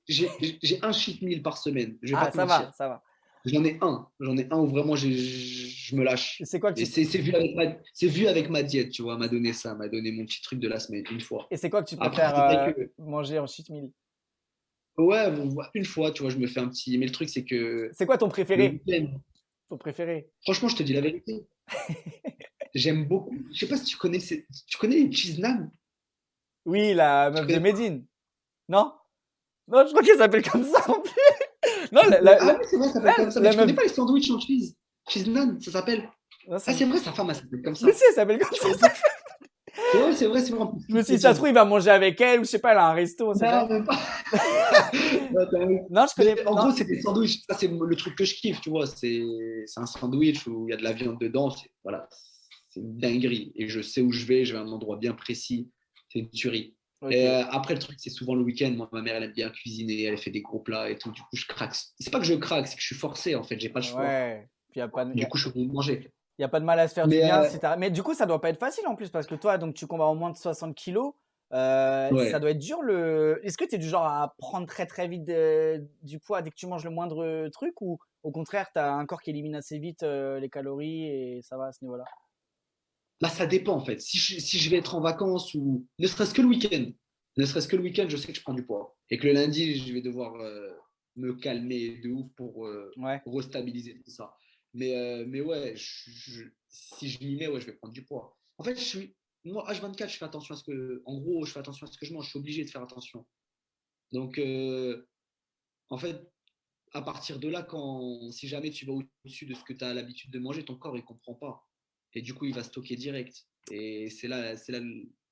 un cheat meal par semaine. Je vais pas Ah, te ça va, mentir. ça va. J'en ai un où vraiment je me lâche. C'est quoi que Et c'est vu avec ma diète, tu vois. Elle m'a donné ça, elle m'a donné mon petit truc de la semaine, une fois. Et c'est quoi que tu Après, préfères c'est vrai que, manger en cheat meal? ouais, bon, une fois, tu vois, je me fais un petit. Mais le truc, c'est que C'est quoi ton le préféré? week-end, Ton préféré? franchement, je te dis la vérité, j'aime beaucoup. Je sais pas si tu connais les cheese naan. Oui, la Tu meuf de connais pas? Medine. Non? Non, je crois qu'elle s'appelle comme ça en plus. Non, Ah oui, c'est vrai, ça s'appelle comme ça. Mais la tu connais meuf. pas les sandwichs en cheese? Cheese naan, ça s'appelle. Non, Ah, c'est vrai, sa femme, elle s'appelle comme Mais ça. si, elle s'appelle comme Tu ça. connais pas? C'est vrai, c'est vrai, c'est vrai. En plus, Je me toutes suis les dit, ça se dièses. trouve, il va manger avec elle ou je sais pas, elle a un resto, on sait Non, jamais. même pas. Ouais, t'as vu. Non, je connais. Mais en Non. gros, c'est des sandwichs. Ça, c'est le truc que je kiffe, tu vois. C'est un sandwich où il y a de la viande dedans. Voilà, c'est une dinguerie. Et je sais où je vais à un endroit bien précis. C'est une tuerie. Et Ok. après, le truc, c'est souvent le week-end. Moi, ma mère, elle aime bien cuisiner. Elle fait des gros plats et tout. Du coup, je craque. C'est pas que je craque, c'est que je suis forcé, en fait. J'ai pas le choix. Ouais. Puis il n'y a pas de. Du coup, je suis obligé de manger. Y a pas de mal à se faire du Mais bien si t'as. Mais du coup, ça doit pas être facile en plus parce que toi, donc tu combats au moins de 60 kilos. Ça ouais. doit être dur le. Est-ce que tu es du genre à prendre très très vite du poids dès que tu manges le moindre truc ou au contraire, tu as un corps qui élimine assez vite les calories et ça va à ce niveau-là? Là, ça dépend, en fait. Si je vais être en vacances ou ne serait-ce que le week-end, je sais que je prends du poids. Et que le lundi, je vais devoir me calmer de ouf pour Ouais. restabiliser tout ça. Mais ouais, si je m'y mets, ouais, je vais prendre du poids. En fait, moi, H24, je fais attention à ce que. En gros, je fais attention à ce que je mange. Je suis obligé de faire attention. Donc, en fait, à partir de là, si jamais tu vas au-dessus de ce que tu as l'habitude de manger, ton corps, il comprend pas. Et du coup, il va stocker direct. Et c'est là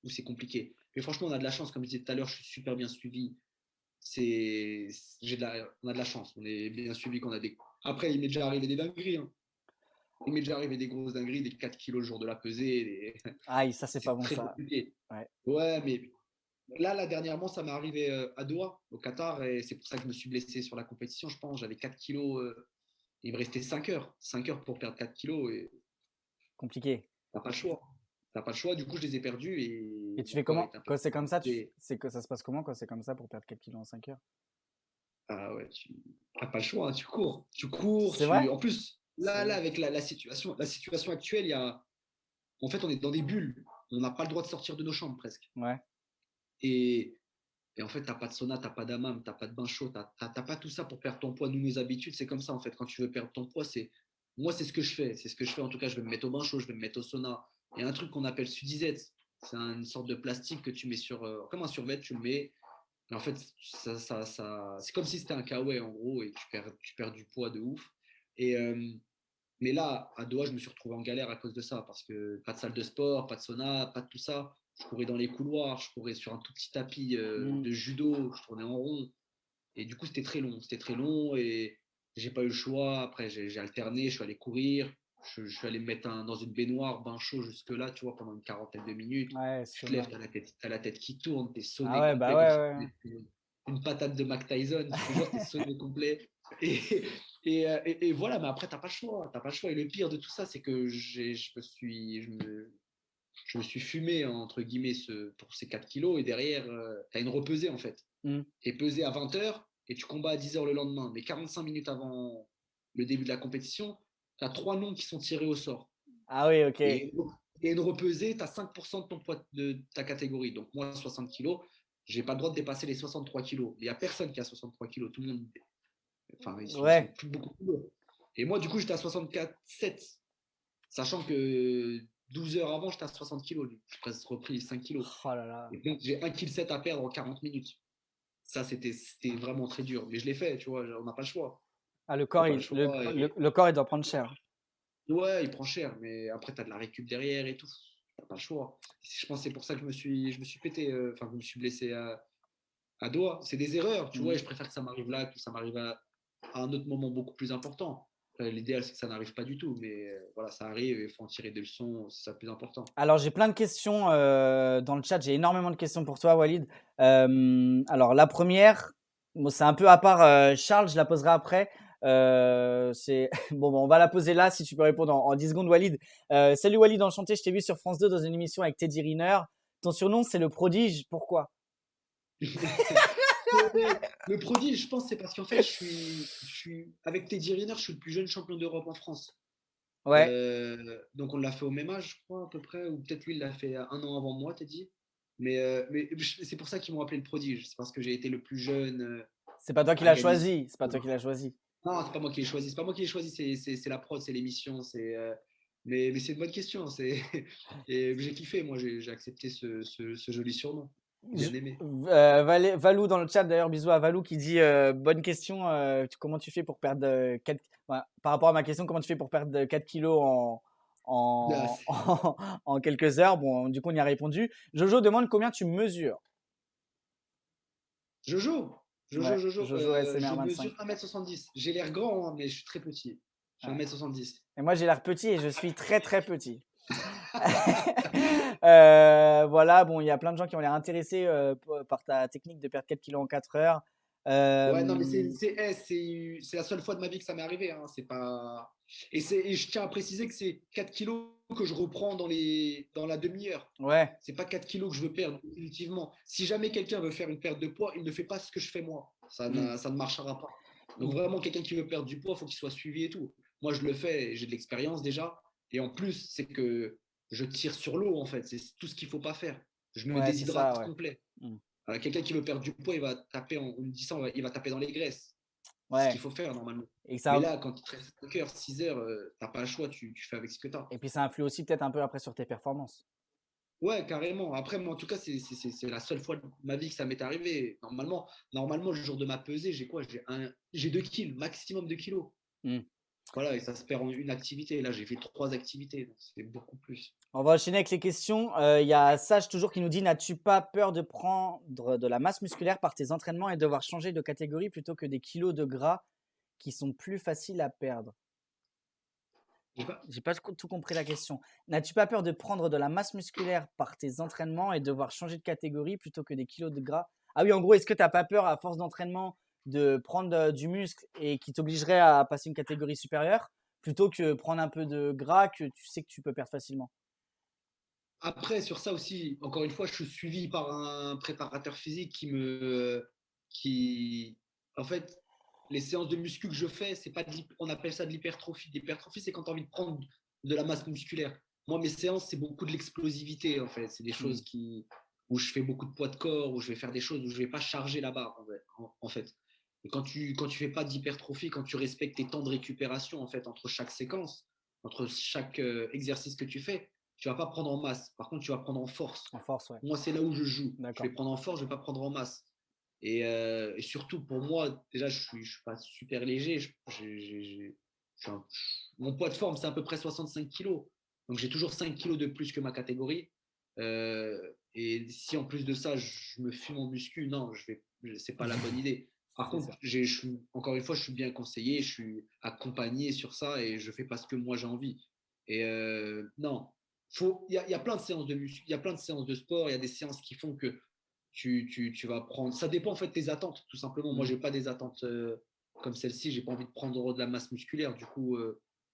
où c'est compliqué. Mais franchement, on a de la chance. Comme je disais tout à l'heure, je suis super bien suivi. On a de la chance. On est bien suivi. Après, il m'est déjà arrivé des dingueries, hein. Il m'est déjà arrivé des grosses dingueries, des 4 kilos le jour de la pesée. Aïe, ça, c'est pas C'est bon, très ça. compliqué. Ouais. Ouais, mais là, dernièrement, ça m'est arrivé à Doha, au Qatar, et c'est pour ça que je me suis blessé sur la compétition, je pense. J'avais 4 kilos, il me restait 5 heures. 5 heures pour perdre 4 kilos, et Compliqué. t'as pas le choix. T'as pas le choix, du coup, je les ai perdus, Et et tu mon fais corps comment? est un peu Quand c'est comme ça, fatigué. c'est que ça se passe comment quand c'est comme ça pour perdre 4 kilos en 5 heures? Ah ouais, tu n'as pas le choix, hein, tu cours. Tu cours, C'est vrai? En plus, C'est là, ouf. avec la situation actuelle, en fait, on est dans des bulles. On n'a pas le droit de sortir de nos chambres, presque. Ouais. Et, Et en fait, tu n'as pas de sauna, tu n'as pas d'hammam, tu n'as pas de bain chaud, tu n'as pas tout ça pour perdre ton poids. Nous, nos habitudes, c'est comme ça en fait. Quand tu veux perdre ton poids, moi, c'est ce que je fais. C'est ce que je fais. En tout cas, je vais me mettre au bain chaud, je vais me mettre au sauna. Il y a un truc qu'on appelle Sudisette. C'est une sorte de plastique que tu mets comme un survêt, tu le mets. Et en fait, c'est comme si c'était un kawaii en gros, et tu perds du poids de ouf. Et, mais là, à Doha, je me suis retrouvé en galère à cause de ça, parce que pas de salle de sport, pas de sauna, pas de tout ça. Je courais dans les couloirs, je courais sur un tout petit tapis Hmm. de judo, je tournais en rond. Et du coup, c'était très long et j'ai pas eu le choix. Après, j'ai alterné, je suis allé courir, je suis allé me mettre dans une baignoire, bain chaud jusque-là, tu vois, pendant une quarantaine de minutes. Ouais, Tu te lèves, sauna. t'as la tête qui tourne, t'es Ah sonné ouais, bah complet comme ouais, si ouais, tu ouais. étais une patate de Mac Tyson. Je te jure, t'es sonné complet. Et, et voilà, mais après, t'as pas le choix. T'as pas le choix. Et le pire de tout ça, c'est que je me suis fumé, entre guillemets, pour ces 4 kilos. Et derrière, tu as une repesée, en fait. Hmm. Tu es pesé à 20 heures et tu combats à 10 heures le lendemain. Mais 45 minutes avant le début de la compétition, tu as 3 noms qui sont tirés au sort. Ah oui, ok. Et une repesée, tu as 5% de ton poids de ta catégorie. Donc, moi, 60 kilos, j'ai pas le droit de dépasser les 63 kilos. Il n'y a personne qui a 63 kilos. Tout le monde, enfin, ils sont Ouais. beaucoup plus lourds. Et moi, du coup, j'étais à 64,7, sachant que 12 heures avant, j'étais à 60 kilos. J'ai presque repris 5 kilos. Oh là là. Et donc, j'ai 1,7 kg à perdre en 40 minutes. Ça, c'était vraiment très dur. Mais je l'ai fait, tu vois, on n'a pas le choix. Ah, le On corps, n'a pas le choix. le corps, il doit prendre cher. Ouais, il prend cher, mais après, tu as de la récup derrière et tout. Tu n'as pas le choix. Je pense que c'est pour ça que je me suis pété, enfin, je me suis blessé à Doha. C'est des erreurs, tu vois, Hmm. et je préfère que ça m'arrive là que ça m'arrive à un autre moment beaucoup plus important. L'idéal, c'est que ça n'arrive pas du tout, mais voilà, ça arrive et il faut en tirer des leçons, c'est ça le plus important. Alors, j'ai plein de questions dans le chat. J'ai énormément de questions pour toi, Walid. Alors, la première, bon, c'est un peu à part Charles, je la poserai après. Bon, on va la poser là si tu peux répondre en 10 secondes, Walid. Salut Walid, enchanté. Je t'ai vu sur France 2 dans une émission avec Teddy Riner. Ton surnom, c'est le prodige. Pourquoi? Le prodige, je pense, c'est parce qu'en fait, avec Teddy Riner, je suis le plus jeune champion d'Europe en France. Ouais, Donc, on l'a fait au même âge, je crois, à peu près, ou peut-être lui, il l'a fait un an avant moi, Teddy. Mais c'est pour ça qu'ils m'ont appelé le prodige. C'est parce que j'ai été le plus jeune c'est pas toi qui à l'as gagner. choisi. C'est pas toi qui l'as choisi. Non, c'est pas moi qui l'ai choisi. C'est pas moi qui l'ai choisi. C'est la prod, c'est l'émission. Mais c'est une bonne question. Et j'ai kiffé. Moi, j'ai accepté ce joli surnom. J'ai Je- bien aimé. Valou dans le chat, d'ailleurs, bisous à Valou qui dit bonne question, comment tu fais pour perdre 4 par rapport à ma question, comment tu fais pour perdre 4 kilos Là, en, en quelques heures? Bon, du coup, on y a répondu. Jojo demande combien tu mesures. Jojo, Ouais, Jojo, Jojo, Jojo je SMR 25. mesure 1,70 m. J'ai l'air grand, hein, mais je suis très petit. Je suis Ouais. 1,70 m. Et moi, j'ai l'air petit et je suis très très petit. Voilà, bon, il y a plein de gens qui ont l'air intéressés par ta technique de perdre 4 kilos en 4 heures. Ouais, non, mais Euh, c'est la seule fois de ma vie que ça m'est arrivé, hein. C'est pas. Et je tiens à préciser que c'est 4 kilos que je reprends dans la demi-heure. ouais. C'est pas 4 kilos que je veux perdre, définitivement. Si jamais quelqu'un veut faire une perte de poids, il ne fait pas ce que je fais moi. Mm. Ça ne marchera pas. Donc vraiment, quelqu'un qui veut perdre du poids, il faut qu'il soit suivi et tout. Moi, je le fais, j'ai de l'expérience déjà. Et en plus, c'est que je tire sur l'eau, en fait. C'est tout ce qu'il ne faut pas faire. Je me Ouais, c'est ça, déshydrate ouais. complet. Mm. Quelqu'un qui veut perdre du poids, il va taper, on me dit ça, il va taper dans les graisses. C'est ce Ouais. qu'il faut faire normalement. Et que Mais ça, là, quand il te reste 5 heures, 6 heures, t'as pas le choix, tu fais avec ce que tu as. et puis ça influe aussi peut-être un peu après sur tes performances. Ouais, carrément. Après, moi, en tout cas, c'est la seule fois de ma vie que ça m'est arrivé. Normalement, le jour de ma pesée, j'ai quoi? J'ai 2 kills, maximum 2 kilos. Hmm. Voilà, et ça se perd en une activité. Là, j'ai fait 3 activités, donc c'est beaucoup plus. On va enchaîner avec les questions. Il y a Sage toujours qui nous dit: n'as-tu pas peur de prendre de la masse musculaire par tes entraînements et devoir changer de catégorie plutôt que des kilos de gras qui sont plus faciles à perdre? J'ai pas- J'ai pas tout compris la question. N'as-tu pas peur de prendre de la masse musculaire par tes entraînements et devoir changer de catégorie plutôt que des kilos de gras? Ah oui, en gros, est-ce que tu n'as pas peur à force d'entraînement de prendre du muscle et qui t'obligerait à passer une catégorie supérieure plutôt que prendre un peu de gras que tu sais que tu peux perdre facilement? Après, sur ça aussi, encore une fois, je suis suivi par un préparateur physique qui, en fait, les séances de muscu que je fais, c'est pas on appelle ça de l'hypertrophie. L'hypertrophie, c'est quand tu as envie de prendre de la masse musculaire. Moi, mes séances, c'est beaucoup de l'explosivité, en fait. C'est des Hmm. choses où je fais beaucoup de poids de corps, où je vais faire des choses où je vais pas charger la barre, en fait. Et quand tu fais pas d'hypertrophie, quand tu respectes tes temps de récupération, en fait, entre chaque séquence, entre chaque exercice que tu vas pas prendre en masse. Par contre, tu vas prendre en force. En force, ouais. Moi, c'est là où je joue. Je D'accord. vais prendre en force, je vais pas prendre en masse. Et surtout, pour moi, déjà, je suis pas super léger. Mon poids de forme, c'est à peu près 65 kilos. Donc, j'ai toujours 5 kilos de plus que ma catégorie. Et si en plus de ça, je me fume en muscu, non, c'est pas la bonne idée. Par C'est contre, sûr. encore une fois, je suis bien conseillé, je suis accompagné sur ça et je fais pas ce que moi j'ai envie. Et non, il y a plein de séances de muscu, il y a plein de séances de sport, il y a des séances qui font que tu vas prendre. Ça dépend en fait de tes attentes, tout simplement. Moi, Hmm. j'ai pas des attentes comme celle-ci, j'ai pas envie de prendre de la masse musculaire, du coup,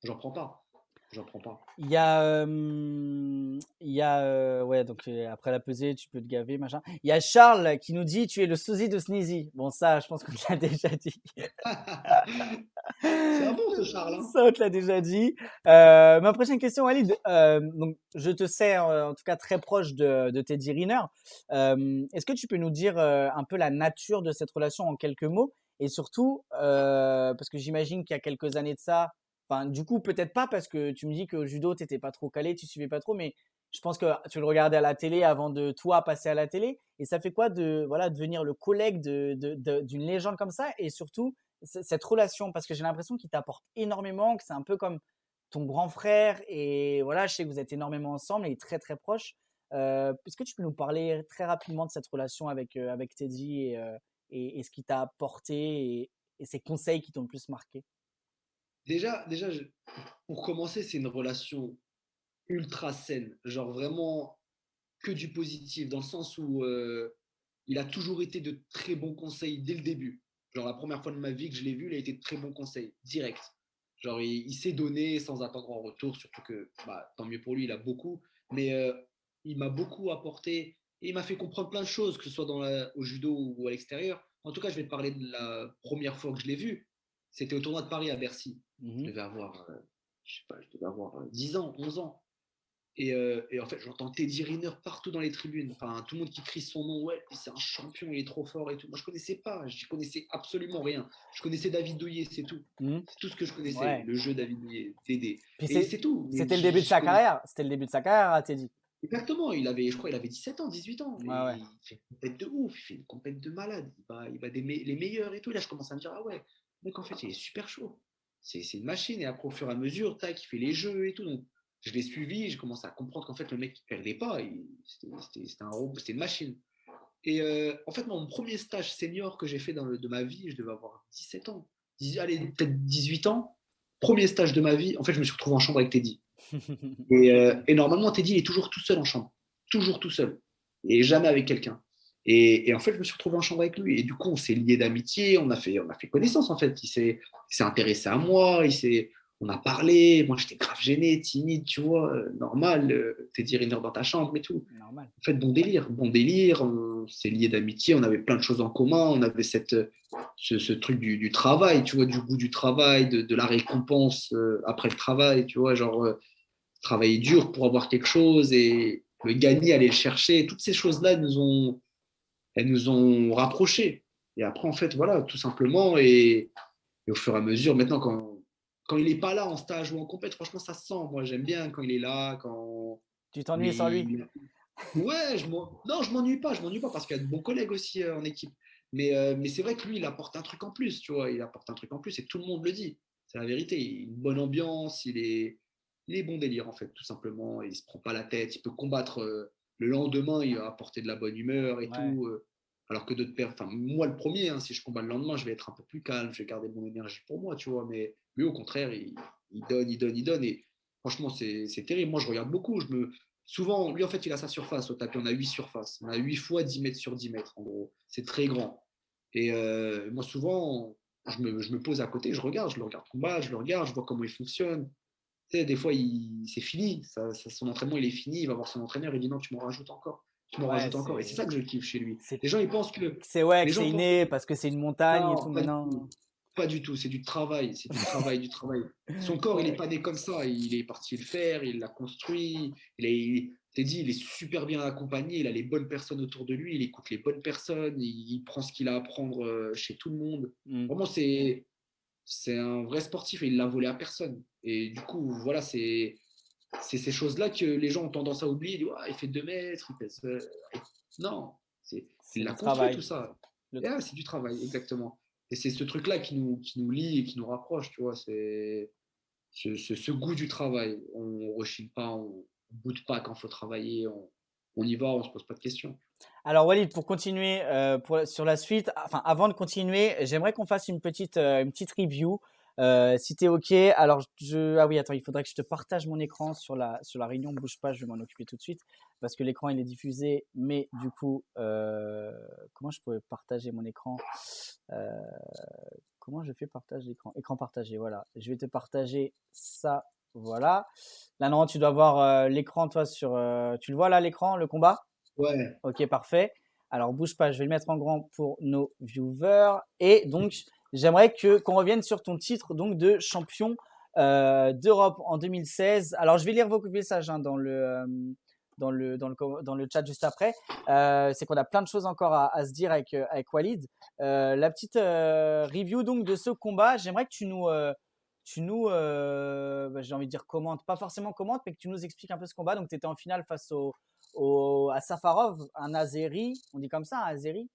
j'en prends pas. J'en prends pas. Ouais, donc après la pesée, tu peux te gaver, machin. Il y a Charles qui nous dit: tu es le sosie de Sneezy. Bon, ça, je pense qu'on te l'a déjà dit. C'est un bon ce Charles, hein. Ça, on te l'a déjà dit. Ma prochaine question, Walid. Donc, je te sais en tout cas très proche de Teddy Riner. Est-ce que tu peux nous dire un peu la nature de cette relation en quelques mots? Et surtout, parce que j'imagine qu'il y a quelques années de ça, enfin, du coup, peut-être pas parce que tu me dis qu'au judo, tu n'étais pas trop calé, tu suivais pas trop, mais je pense que tu le regardais à la télé avant de toi passer à la télé. Et ça fait quoi de voilà devenir le collègue d'une légende comme ça? Et surtout, cette relation, parce que j'ai l'impression qu'il t'apporte énormément, que c'est un peu comme ton grand frère. Et voilà, je sais que vous êtes énormément ensemble et très très proches. Est-ce que tu peux nous parler très rapidement de cette relation avec Teddy et ce qu'il t'a apporté et ses conseils qui t'ont le plus marqué? Déjà, pour commencer, c'est une relation ultra saine. Genre vraiment que du positif, dans le sens où il a toujours été de très bons conseils dès le début. Genre la première fois de ma vie que je l'ai vu, il a été de très bons conseils, direct. Genre il s'est donné sans attendre en retour, surtout que bah, tant mieux pour lui, il a beaucoup. Mais il m'a beaucoup apporté et il m'a fait comprendre plein de choses, que ce soit au judo ou à l'extérieur. En tout cas, je vais te parler de la première fois que je l'ai vu. C'était au tournoi de Paris à Bercy. Je Mhm. devais avoir, je sais pas, je devais avoir 10 ans, 11 ans. Et en fait, j'entends Teddy Riner partout dans les tribunes. Enfin, tout le monde qui crie son nom. Ouais, c'est un champion, il est trop fort et tout. Moi, je connaissais pas. Je connaissais absolument rien. Je connaissais David Douillet, c'est tout. Mhm. C'est tout ce que je connaissais. Ouais. Le jeu David Douillet, Dédé. Puis Et c'est tout. Mais c'était le début de sa connaissais carrière. C'était le début de sa carrière à Teddy. exactement. Je crois, il avait 17 ans, 18 ans. Ouais, Et ouais. il fait une compète de ouf. Il fait une compète de malade. Il va les meilleurs et tout. Et là, je commence à me dire, ah ouais, mec, en fait, il est super chaud. C'est une machine. Et après, au fur et à mesure, tac, il fait les jeux et tout. Donc, je l'ai suivi. J'ai commencé à comprendre qu'en fait, le mec, il perdait pas. C'était un robot, c'était une machine. Et en fait, mon premier stage senior que j'ai fait de ma vie, je devais avoir 17 ans. Allez, peut-être 18 ans. Premier stage de ma vie. En fait, je me suis retrouvé en chambre avec Teddy. Et normalement, Teddy, il est toujours tout seul en chambre. Toujours tout seul. Et jamais avec quelqu'un. Et en fait, je me suis retrouvé en chambre avec lui. Et du coup, on s'est liés d'amitié. On a fait connaissance, en fait. Il s'est intéressé à moi. On a parlé. Moi, j'étais grave gêné, timide, tu vois. Normal. Teddy Riner dans ta chambre et tout. Normal. En fait, bon délire. Bon délire. On s'est liés d'amitié. On avait plein de choses en commun. On avait ce truc du travail, tu vois, du goût du travail, de la récompense après le travail, tu vois, genre travailler dur pour avoir quelque chose et le gagner, aller le chercher. Toutes ces choses-là, elles nous ont rapprochés. Et après, en fait, voilà, tout simplement. Et Et au fur et à mesure, maintenant, quand il n'est pas là en stage ou en compète, franchement, ça se sent. Moi, j'aime bien quand il est là, Tu quand t'ennuies sans lui? il... Ouais, non, je m'ennuie pas. Je m'ennuie pas parce qu'il y a de bons collègues aussi en équipe. Mais c'est vrai que lui, il apporte un truc en plus, tu vois. Il apporte un truc en plus et tout le monde le dit. C'est la vérité. Il a une bonne ambiance, il est bon délire, en fait, tout simplement. Il se prend pas la tête. Il peut combattre le lendemain, il va apporter de la bonne humeur et Ouais. tout. Alors que d'autres enfin, moi, le premier, hein, si je combats le lendemain, je vais être un peu plus calme. Je vais garder mon énergie pour moi, tu vois. Mais lui, au contraire, il donne, il donne, il donne. Et franchement, c'est terrible. Moi, je regarde beaucoup. Souvent, lui, en fait, il a sa surface au tapis. On a 8 surfaces. On a 8 fois 10 mètres sur 10 mètres, en gros. C'est très grand. Et moi, souvent, je me pose à côté, je le regarde combattre, je le regarde, je vois comment il fonctionne. Tu sais, des fois, c'est fini. Son entraînement, il est fini. Il va voir son entraîneur. Il dit non, tu m'en rajoutes encore. Tu m'en Ouais, rajoutes encore. Et c'est ça que je kiffe chez lui. c'est, Les gens, ils pensent que. ouais, Les que gens c'est pensent que. inné parce que c'est une montagne et Non, tout, mais pas du non. tout. Pas du tout. C'est du travail. C'est du travail, du travail. Son corps, il n'est Ouais. pas né comme ça. Il est parti le faire. Il l'a construit. T'es dit, il est super bien accompagné. Il a les bonnes personnes autour de lui. Il écoute les bonnes personnes. Il prend ce qu'il a à apprendre chez tout le monde. Mm. Vraiment, c'est un vrai sportif et il l'a volé à personne. Et du coup, voilà, c'est ces choses-là que les gens ont tendance à oublier. Ils disent, ouais, il fait 2 mètres, il pèse. Non, il C'est l'a le construit travail. tout ça. Le Et, c'est du travail, exactement. Et c'est ce truc-là qui nous lie et qui nous rapproche, tu vois. C'est ce goût du travail. On ne rechigne pas, on ne boude pas quand il faut travailler. On y va, on ne se pose pas de questions. Alors Walid, pour continuer sur la suite, enfin avant de continuer, j'aimerais qu'on fasse une petite review, si tu es OK. Alors ah oui, attends, il faudrait que je te partage mon écran sur la réunion. Bouge pas, je vais m'en occuper tout de suite parce que l'écran il est diffusé, mais du coup, comment je pourrais partager mon écran? Euh, Comment je fais partage d'écran? Écran partagé, voilà. Je vais te partager ça, voilà. Là non, tu dois voir l'écran toi tu le vois là l'écran, le combat? Ouais, Ok, parfait. Alors, bouge pas, je vais le mettre en grand pour nos viewers. Et donc, j'aimerais qu'on revienne sur ton titre donc de champion d'Europe en 2016. Alors, je vais lire vos messages hein, dans le chat juste après. C'est qu'on a plein de choses encore à se dire avec Walid. La petite review donc de ce combat, j'aimerais que j'ai envie de dire commente, pas forcément commente, mais que tu nous expliques un peu ce combat. Donc, tu étais en finale face à Safarov, un Azeri, on dit comme ça, un Azeri,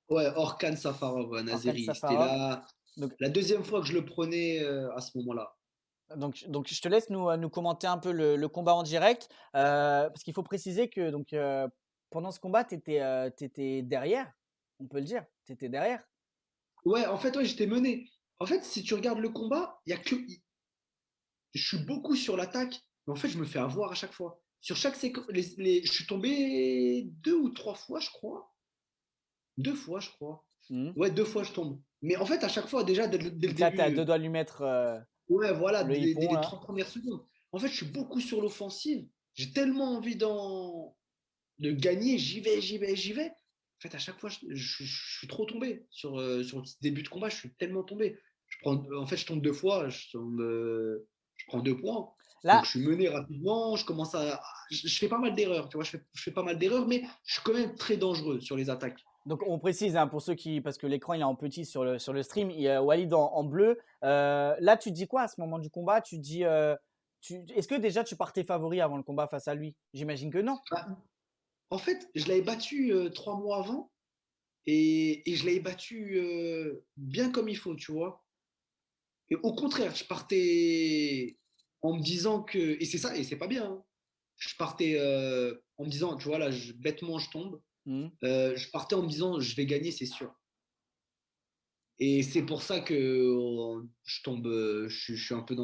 ouais, Orkan Safarov, un Orkan Azeri. C'était Safarov. Donc, la deuxième fois que je le prenais à ce moment-là. donc, je te laisse nous commenter un peu le combat en direct, parce qu'il faut préciser que pendant ce combat, tu étais derrière, on peut le dire, tu étais derrière. Ouais, en fait, ouais, j'étais mené. En fait, si tu regardes le combat, il y a que. Je suis beaucoup sur l'attaque, mais en fait, je me fais avoir à chaque fois. Sur chaque séquence, je suis tombé 2 ou 3 fois, je crois. 2 fois, je crois. Mhm. Ouais, 2 fois, je tombe. Mais en fait, à chaque fois, déjà, dès le Donc là, tu es à deux début, doigts de lui mettre ouais, voilà, le dès hippon, les là. 30 premières secondes. En fait, je suis beaucoup sur l'offensive. J'ai tellement envie de gagner, j'y vais, j'y vais, j'y vais. En fait, à chaque fois, je suis trop tombé. Sur ce début de combat, je suis tellement tombé. En fait, je tombe 2 fois, je prends 2 points. Donc, Là, je suis mené rapidement. Je fais pas mal d'erreurs. Tu vois, je fais pas mal d'erreurs, mais je suis quand même très dangereux sur les attaques. donc on précise hein, pour ceux parce que l'écran il est en petit sur le stream, il y a Walid en bleu. Là, tu te dis quoi à ce moment du combat? Tu te dis, est-ce que déjà tu partais favori avant le combat face à lui? J'imagine que non. Bah, en fait, je l'avais battu 3 mois avant et je l'avais battu bien comme il faut, tu vois. Et au contraire, je partais en me disant que. Et c'est ça, et c'est pas bien, hein. Je partais en me disant, tu vois, là, bêtement, je tombe. Mhm. Je partais en me disant, je vais gagner, c'est sûr. Et c'est pour ça que je tombe, je suis un peu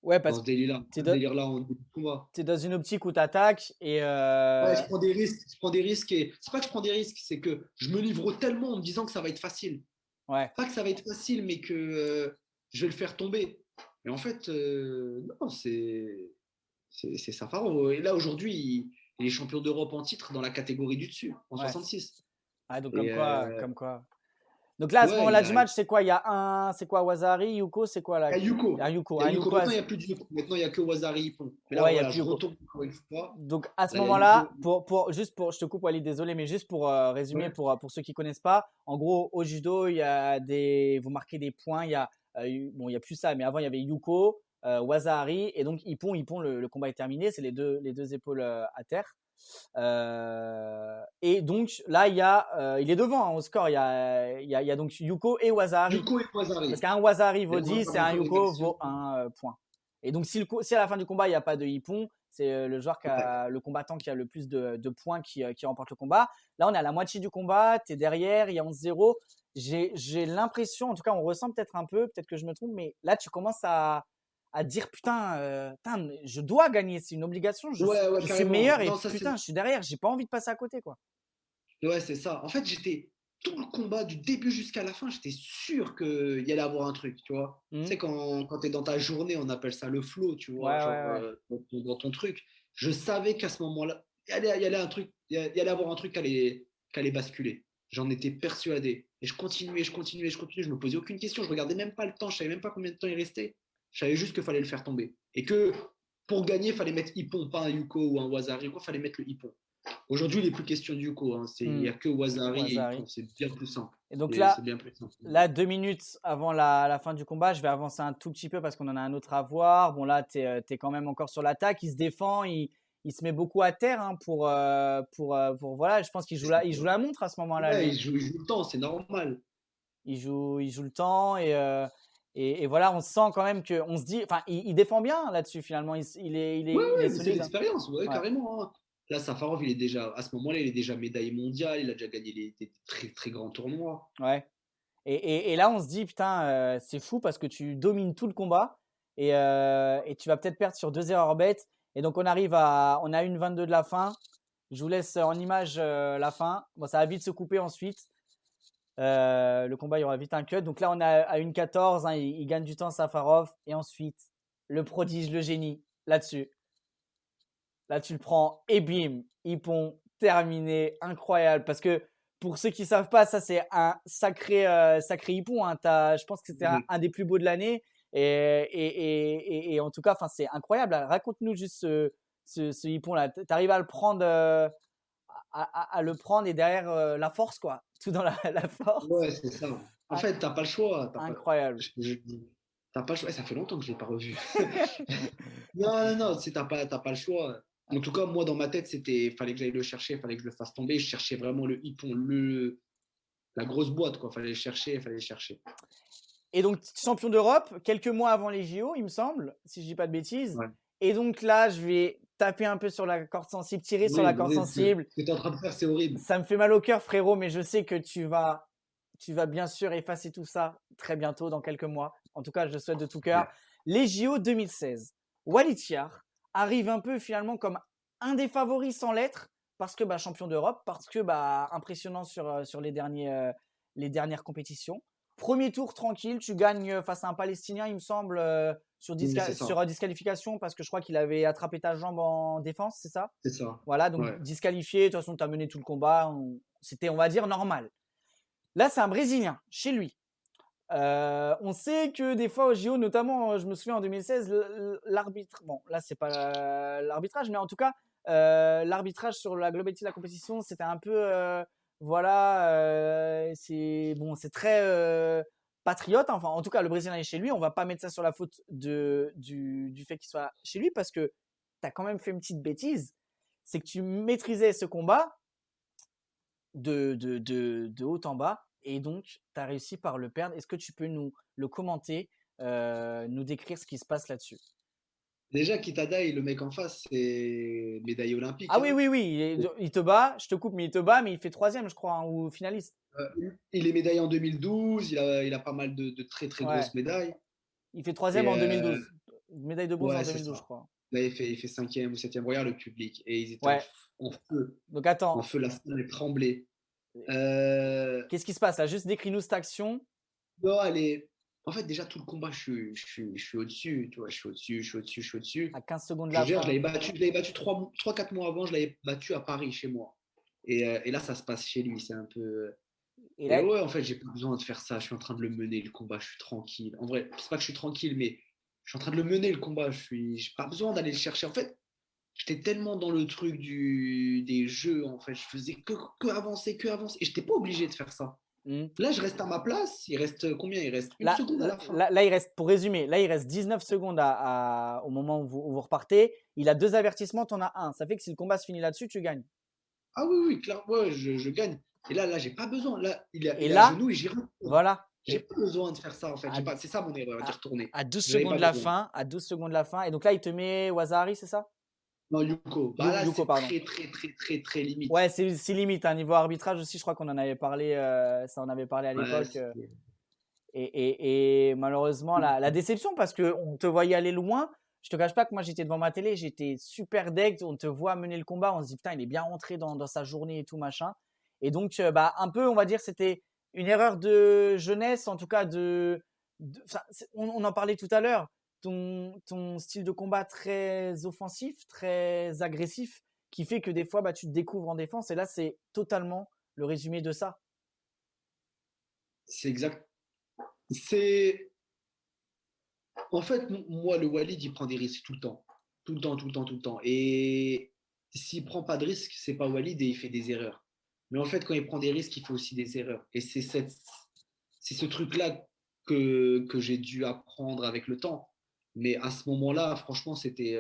Ouais, dans parce ce que délire-là, tu es, en début de combat. dans une optique où tu attaques et Ouais, je prends des risques, je prends des risques. Et c'est pas que je prends des risques, c'est que je me livre tellement en me disant que ça va être facile. ouais. Pas que ça va être facile, mais que je vais le faire tomber. Et en fait, non, c'est Safarov. Et là, aujourd'hui, il est champion d'Europe en titre dans la catégorie du dessus, en Ouais. 66. Ah, donc Et comme quoi. Donc là, à ce Ouais, moment-là du match, c'est quoi? Il y a c'est quoi Wazari, Yuko, c'est quoi là? il y a Yuko. Il y a Yuko. Il y a Un Yuko. Yuko Maintenant, il n'y a plus de Yuko. Maintenant, il n'y a que Wazari Ippon. Mais là, ouais, il y a voilà, plus je Yuko. retourne encore une fois. Donc à ce Là, il y a moment-là, Yuko. je te coupe Walid, désolé, mais juste pour résumer Ouais. pour ceux qui connaissent pas, en gros au judo, vous marquez des points, bon il y a plus ça, mais avant il y avait Yuko, Wazahari et donc Ippon, le combat est terminé, c'est les deux épaules à terre. Et donc là il est devant hein, au score, il y a donc Yuko et Wazahari. Yuko et Wazari. Parce qu'un Wazahari Et vaut là, on va 10 faire et un encore des Yuko actions. vaut 1 point. Et donc, si à la fin du combat, il n'y a pas de hippon, c'est le joueur Ouais. le combattant qui a le plus de points qui remporte le combat. Là, on est à la moitié du combat, tu es derrière, il y a 11-0. J'ai l'impression, en tout cas, on ressent peut-être un peu, peut-être que je me trompe, mais là, tu commences à dire putain, je dois gagner, c'est une obligation, Ouais, ouais, je suis carrément. meilleur et Non, ça, c'est. putain, je suis derrière, j'ai pas envie de passer à côté, quoi. Ouais, c'est ça. En fait, j'étais tout le combat, du début jusqu'à la fin, j'étais sûr qu'il y allait avoir un truc, tu vois. Tu Mhm. sais, quand tu es dans ta journée, on appelle ça le flow, tu Ouais, vois, genre ouais, ouais. dans ton truc. Je savais qu'à ce moment-là, il y allait un truc, il y allait avoir un truc qui allait basculer. J'en étais persuadé. Et je continuais, je continuais, je continuais. Je me posais aucune question. Je regardais même pas le temps. Je savais même pas combien de temps il restait. Je savais juste qu'il fallait le faire tomber. Et que pour gagner, il fallait mettre Ippon, pas un Yuko ou un Wazari. Il fallait mettre le Ippon. Aujourd'hui, il n'est plus question du Yuko. Hein. Il n'y Mhm. a que Wazari et Wazahari. Ippon. C'est bien plus simple. Et donc C'est là, bien plus simple. 2 minutes avant la fin du combat, je vais avancer un tout petit peu parce qu'on en a un autre à voir. Bon, là, tu es quand même encore sur l'attaque. Il se défend, il se met beaucoup à terre hein, voilà. Je pense qu'il joue la montre à ce moment-là, Ouais, lui. il joue le temps, c'est normal. Il joue le temps et voilà, on sent quand même qu'on se dit, enfin, il défend bien là-dessus finalement. Ouais, Il est ouais, mais c'est solide. Hein. l'expérience, ouais, Ouais. carrément. Hein. Là, Safarov, il est déjà, à ce moment-là, il est déjà médaillé mondial, il a déjà gagné des très, très grands tournois. Ouais. Et là, on se dit, putain, c'est fou parce que tu domines tout le combat et tu vas peut-être perdre sur 2 erreurs bêtes. Et donc, on a 1:22 de la fin. Je vous laisse en image la fin. Bon, ça va vite se couper ensuite. Le combat, il y aura vite un cut. Donc là, on est à 1:14. Hein, il gagne du temps, Safarov. Et ensuite, le prodige, le génie, là-dessus. Là, tu le prends et bim, Ippon, terminé, incroyable. Parce que pour ceux qui savent pas, ça c'est un sacré Ippon. Hein. Je pense que c'était un des plus beaux de l'année. Et en tout cas, c'est incroyable. Raconte-nous juste ce Ippon là. Tu arrives à le prendre, à le prendre et derrière la force quoi. Tout dans la force. Ouais, c'est ça. En fait, t'as pas le choix. Incroyable. T'as pas le choix. Ça fait longtemps que je l'ai pas revu. Non, non, non, t'as pas le choix. En tout cas, moi, dans ma tête, fallait que j'aille le chercher, fallait que je le fasse tomber. Je cherchais vraiment le hippon, la grosse boîte, quoi. Fallait le chercher, fallait le chercher. Et donc, champion d'Europe, quelques mois avant les JO, il me semble, si je dis pas de bêtises. Ouais. Et donc là, je vais taper un peu sur la corde sensible, tirer sur la corde sensible. Ce que tu es en train de faire, c'est horrible. Ça me fait mal au cœur, frérot, mais je sais que tu vas bien sûr effacer tout ça très bientôt, dans quelques mois. En tout cas, je le souhaite de tout cœur. Ouais. Les JO 2016. Walid Chiar arrive un peu finalement comme un des favoris sans l'être, parce que champion d'Europe, parce que impressionnant sur les dernières compétitions. Premier tour tranquille, tu gagnes face à un Palestinien, il me semble, sur disqualification, parce que je crois qu'il avait attrapé ta jambe en défense, c'est ça? C'est ça. Voilà, donc Ouais. disqualifié, de toute façon, tu as mené tout le combat, c'était, on va dire, normal. Là, c'est un Brésilien, chez lui. On sait que des fois au JO, notamment, je me souviens en 2016, l'arbitre, bon, là, c'est pas l'arbitrage, mais en tout cas, l'arbitrage sur la globalité de la compétition, c'était un peu, c'est très patriote. Enfin, en tout cas, le Brésilien est chez lui. On va pas mettre ça sur la faute du fait qu'il soit chez lui parce que tu as quand même fait une petite bêtise. C'est que tu maîtrisais ce combat de haut en bas et donc tu as réussi par le perdre. Est-ce que tu peux nous le commenter, nous décrire ce qui se passe là-dessus? Déjà, Kitadai, le mec en face, c'est médaille olympique. Ah hein. oui, il te bat, je te coupe, mais il te bat, mais il fait 3e, je crois, hein, ou finaliste. Il est médaillé en 2012, il a pas mal de très très Ouais. grosses médailles. Il fait 3e en 2012. Médaille de bronze Ouais, en c'est 2012, ça. je crois. Là, il fait 5e ou 7e. Regarde le public. Et ils étaient Ouais. en feu. Donc En attends, feu, la salle est tremblée. qu'est-ce qui se passe là? Juste décris-nous cette action. Non, En fait, déjà, tout le combat, je suis au-dessus. Tu vois, je suis au-dessus, je suis au-dessus, je suis au-dessus. À 15 secondes de Je la gère, fin. je l'avais battu 3-4 mois avant, je l'avais battu à Paris, chez moi. Et là, ça se passe chez lui. C'est un peu. Et Et là, ouais, en fait, j'ai pas besoin de faire ça. Je suis en train de le mener, le combat. Je suis tranquille. En vrai, c'est pas que je suis tranquille, mais je suis en train de le mener, le combat. J'ai pas besoin d'aller le chercher. En fait, j'étais tellement dans le truc des jeux, en fait. Je faisais que avancer, que avancer. Et j'étais pas obligé de faire ça. hmm, Là, je reste à ma place. Il reste combien? Il reste une là, seconde à la fin. là, il reste, pour résumer, là, il reste 19 secondes au moment où vous repartez. Il a 2 avertissements, tu en as un. Ça fait que si le combat se finit là-dessus, tu gagnes. Ah oui, oui, clairement, ouais, je gagne. Et là, j'ai pas besoin. Là, Et il est à là, genoux et j'y retourne. voilà. J'ai pas besoin de faire ça, en fait. À, C'est ça mon erreur, d'y retourner. à 12 Je n'avais secondes pas de la besoin. fin, à 12 secondes de la fin. Et donc là, il te met Wazahari, c'est ça? Non, Yuko. Bah là, Yuko, c'est pardon. très limite. Ouais, c'est limite. Hein. Niveau arbitrage aussi, je crois qu'on en avait parlé, ça en avait parlé à Ouais, l'époque. Et malheureusement, la déception, parce qu'on te voyait aller loin. Je te cache pas que moi, j'étais devant ma télé, j'étais super deg. On te voit mener le combat, on se dit, putain, il est bien rentré dans sa journée et tout, machin. Et donc, bah, un peu, on va dire, c'était une erreur de jeunesse, en tout cas, on en parlait tout à l'heure. Ton style de combat très offensif, très agressif, qui fait que des fois, bah, tu te découvres en défense. Et là, c'est totalement le résumé de ça. c'est exact. C'est. En fait, moi, le Walid, il prend des risques tout le temps. Tout le temps, tout le temps, tout le temps. Et s'il prend pas de risques, c'est pas Walid et il fait des erreurs. Mais en fait, quand il prend des risques, il fait aussi des erreurs. Et c'est ce truc-là que j'ai dû apprendre avec le temps. Mais à ce moment-là, franchement, c'était,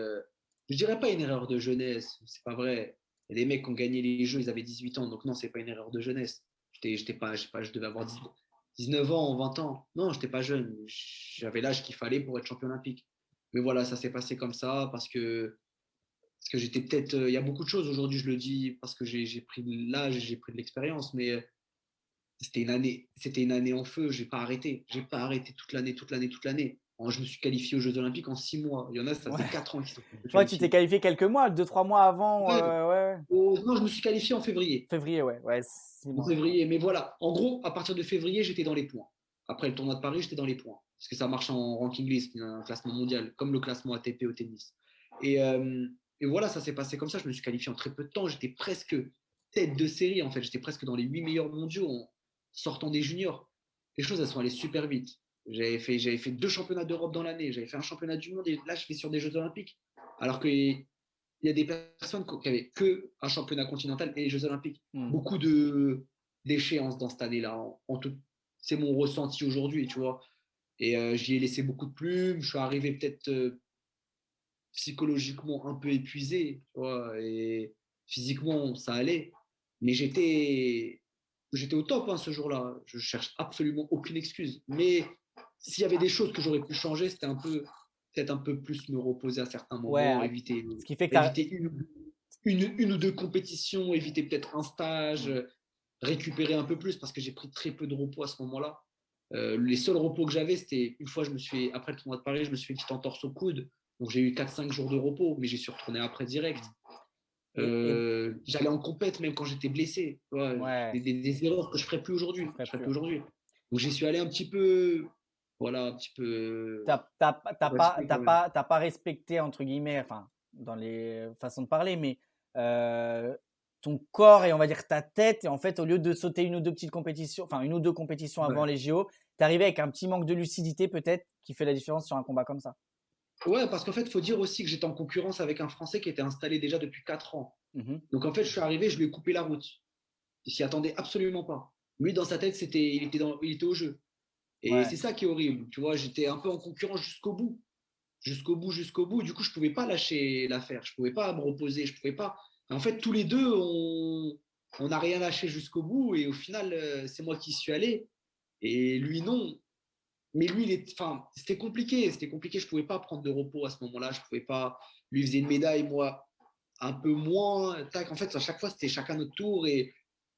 je dirais pas une erreur de jeunesse, c'est pas vrai. Il y a des mecs qui ont gagné les jeux, ils avaient 18 ans, donc non, c'est pas une erreur de jeunesse. J'étais pas, je sais pas, je devais avoir 19 ans, 20 ans. Non, j'étais pas jeune. J'avais l'âge qu'il fallait pour être champion olympique. Mais voilà, ça s'est passé comme ça parce que j'étais peut-être. Il y a beaucoup de choses aujourd'hui, je le dis, parce que j'ai pris de l'âge, j'ai pris de l'expérience, mais c'était une année en feu. J'ai pas arrêté. J'ai pas arrêté toute l'année, toute l'année, toute l'année. Je me suis qualifié aux Jeux Olympiques en 6 mois. Il y en a, ça faisait Ouais. 4 ans qu'ils sont Je crois que tu t'es qualifiés. qualifié quelques mois, 2-3 mois avant. Ouais. Ouais, ouais. Non, je me suis qualifié en février. Février, ouais. Ouais, 6 En mois. février. Mais voilà, en gros, à partir de février, j'étais dans les points. Après le tournoi de Paris, j'étais dans les points. Parce que ça marche en ranking list, un classement mondial, comme le classement ATP au tennis. Et, euh, et voilà, ça s'est passé comme ça. Je me suis qualifié en très peu de temps. J'étais presque tête de série, en fait. J'étais presque dans les 8 meilleurs mondiaux en sortant des juniors. Les choses, elles sont allées super vite. J'avais fait 2 championnats d'Europe dans l'année. J'avais fait un championnat du monde et là, je fais sur des Jeux Olympiques. Alors qu'il y a des personnes qui avaient que un championnat continental et les Jeux Olympiques. Beaucoup d'échéances dans cette année-là. C'est mon ressenti aujourd'hui, tu vois. Et j'y ai laissé beaucoup de plumes. Je suis arrivé peut-être psychologiquement un peu épuisé, tu vois, et physiquement, ça allait. Mais j'étais au top, hein, ce jour-là. Je cherche absolument aucune excuse. Mais s'il y avait des choses que j'aurais pu changer, c'était peut-être un peu plus me reposer à certains moments, Ouais. éviter, Ce qui fait que éviter une ou deux compétitions, éviter peut-être un stage, récupérer un peu plus parce que j'ai pris très peu de repos à ce moment-là. Les seuls repos que j'avais, c'était une fois, après le tournoi de Paris, je me suis fait une petite entorse au coude. Donc j'ai eu 4-5 jours de repos, mais j'y suis retourné après direct. et J'allais en compète même quand j'étais blessé. ouais, Des erreurs que je ne ferais plus tu aujourd'hui. ferais Je ferais plus. plus aujourd'hui. Donc j'y suis allé un petit peu, voilà, un petit peu T'as pas respecté, entre guillemets, enfin, dans les façons de parler, mais euh, ton corps et on va dire ta tête, et en fait, au lieu de sauter une ou deux petites compétitions, enfin, une ou deux compétitions avant ouais. les JO, t'es arrivé avec un petit manque de lucidité, peut-être, qui fait la différence sur un combat comme ça. Ouais, parce qu'en fait, il faut dire aussi que j'étais en concurrence avec un Français qui était installé déjà depuis 4 ans. Mhm. Donc en fait, je suis arrivé, je lui ai coupé la route. Il s'y attendait absolument pas. Lui, dans sa tête, il était au jeu. Et Ouais. c'est ça qui est horrible. Tu vois, j'étais un peu en concurrence jusqu'au bout. Jusqu'au bout, jusqu'au bout. Du coup, je ne pouvais pas lâcher l'affaire. Je ne pouvais pas me reposer. Je pouvais pas. En fait, tous les deux, on n'a rien lâché jusqu'au bout. Et au final, c'est moi qui suis allé. Et lui, non. Mais lui, enfin, c'était compliqué. C'était compliqué. Je ne pouvais pas prendre de repos à ce moment-là. Je ne pouvais pas. Lui faisait une médaille, moi, un peu moins. Tac. En fait, à chaque fois, c'était chacun notre tour. Et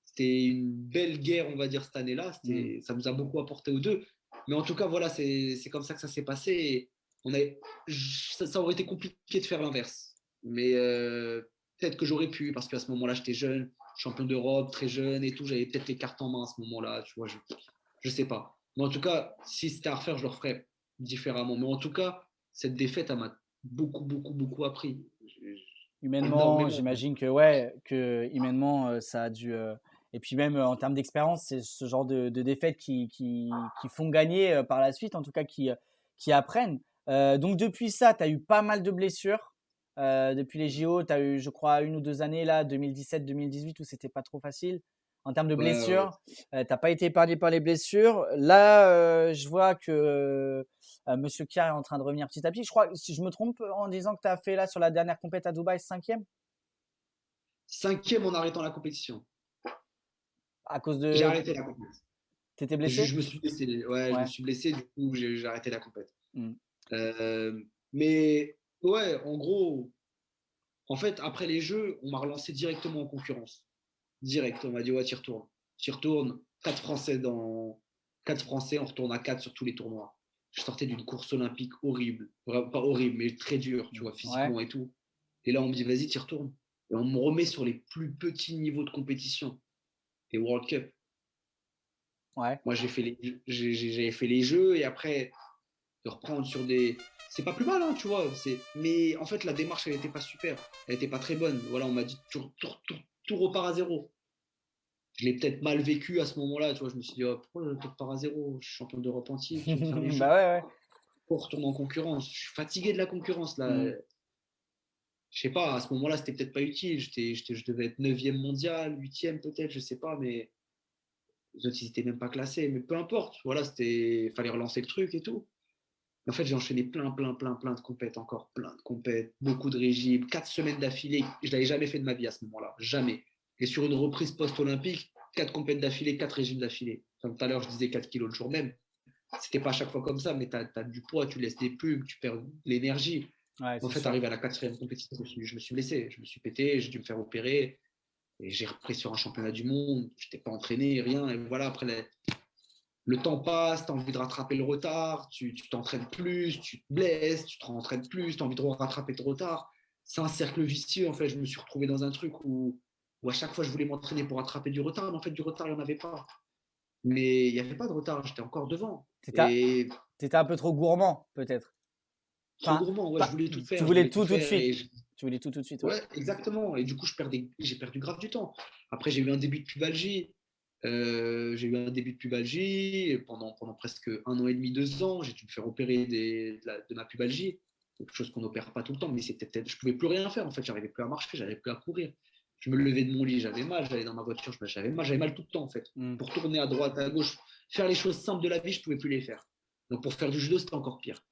c'était une belle guerre, on va dire, cette année-là. Mm. Ça nous a beaucoup apporté aux deux. Mais en tout cas, voilà, c'est comme ça que ça s'est passé. Et ça aurait été compliqué de faire l'inverse. Mais peut-être que j'aurais pu, parce qu'à ce moment-là, j'étais jeune, champion d'Europe, très jeune et tout. J'avais peut-être les cartes en main à ce moment-là. Tu vois, je sais pas. Mais en tout cas, si c'était à refaire, je le referais différemment. Mais en tout cas, cette défaite, elle m'a beaucoup, beaucoup, beaucoup appris. Humainement, Énormément. j'imagine que ouais, que humainement, ça a dû Et puis même en termes d'expérience, c'est ce genre de défaites qui font gagner par la suite, en tout cas qui apprennent. Donc depuis ça, tu as eu pas mal de blessures. Depuis les JO, tu as eu, je crois, 1 ou 2 années, là, 2017-2018, où c'était pas trop facile. En termes de Ouais, ouais. blessures, t'as pas été épargné par les blessures. Là, je vois que Monsieur Kier est en train de revenir petit à petit. Je crois, si je me trompe, en disant que tu as fait là sur la dernière compète à Dubaï, cinquième, 5e en arrêtant la compétition. à cause J'ai de. arrêté la compétition. T'étais Je, blessé? je me suis blessé. Ouais, je me Ouais. suis blessé, du coup, j'ai arrêté la compétition. Mm. Mais ouais, en gros, en fait, après les Jeux, on m'a relancé directement en concurrence. Direct, on m'a dit, ouais, tu y retournes. Tu y retournes. 4 Français, on retourne à 4 sur tous les tournois. Je sortais d'une course olympique horrible. Vraiment, pas horrible, mais très dure, tu vois, Ouais. physiquement et tout. Et là, on me dit, vas-y, tu y retournes. Et on me remet sur les plus petits niveaux de compétition. Et World Cup. Ouais. Moi, j'avais fait les Jeux et après, de reprendre sur des. C'est pas plus mal, hein, tu vois. Mais en fait, la démarche, elle n'était pas super. Elle n'était pas très bonne. Voilà, on m'a dit tout repart à zéro. Je l'ai peut-être mal vécu à ce moment-là, tu vois. Je me suis dit, oh, pourquoi tout repart à zéro? Je suis champion d'Europe entier, je viens de faire les Bah Jeux. ouais, ouais. Pourquoi retourner en concurrence? Je suis fatigué de la concurrence, là. Mm. Je sais pas, à ce moment-là, c'était peut-être pas utile. Je devais être 9e mondial, 8e peut-être, je sais pas, mais les autres, ils étaient même pas classés. Mais peu importe, voilà, fallait relancer le truc et tout. En fait, j'ai enchaîné plein de compètes, encore plein de compètes, beaucoup de régimes, 4 semaines d'affilée. Je ne l'avais jamais fait de ma vie à ce moment-là, jamais. Et sur une reprise post-olympique, 4 compètes d'affilée, 4 régimes d'affilée. Comme tout à l'heure, je disais 4 kilos le jour même. C'était pas à chaque fois comme ça, mais tu as du poids, tu laisses des plumes, tu perds de l'énergie. Ouais, En c'est fait, sûr. arrivé à la 4e compétition, je me suis blessé, je me suis pété, j'ai dû me faire opérer. Et j'ai repris sur un championnat du monde, je n'étais pas entraîné, rien. Et voilà, après, le temps passe, tu as envie de rattraper le retard, tu t'entraînes plus, tu te blesses, tu te rentraînes plus, tu as envie de rattraper ton retard. C'est un cercle vicieux, en fait. Je me suis retrouvé dans un truc où à chaque fois, je voulais m'entraîner pour rattraper du retard, mais en fait, du retard, il n'y en avait pas. Mais il n'y avait pas de retard, j'étais encore devant. T'étais, Et t'étais un peu trop gourmand, peut-être. trop Enfin, gourmand, ouais, je pas, voulais tout tu faire, je voulais voulais tout tout de faire. suite. Tu voulais tout de suite, ouais. Ouais, exactement. Et du coup, j'ai perdu grave du temps. Après, j'ai eu un début de pubalgie. J'ai eu un début de pubalgie pendant presque 1 an et demi, 2 ans. J'ai dû me faire opérer de ma pubalgie. Quelque chose qu'on n'opère pas tout le temps, mais je ne pouvais plus rien faire. En fait, j'arrivais plus à marcher, j'arrivais plus à courir. Je me levais de mon lit, j'avais mal. J'allais dans ma voiture, j'avais mal tout le temps en fait. Mm. Pour tourner à droite, à gauche, faire les choses simples de la vie, je ne pouvais plus les faire. Donc pour faire du judo, c'était encore pire.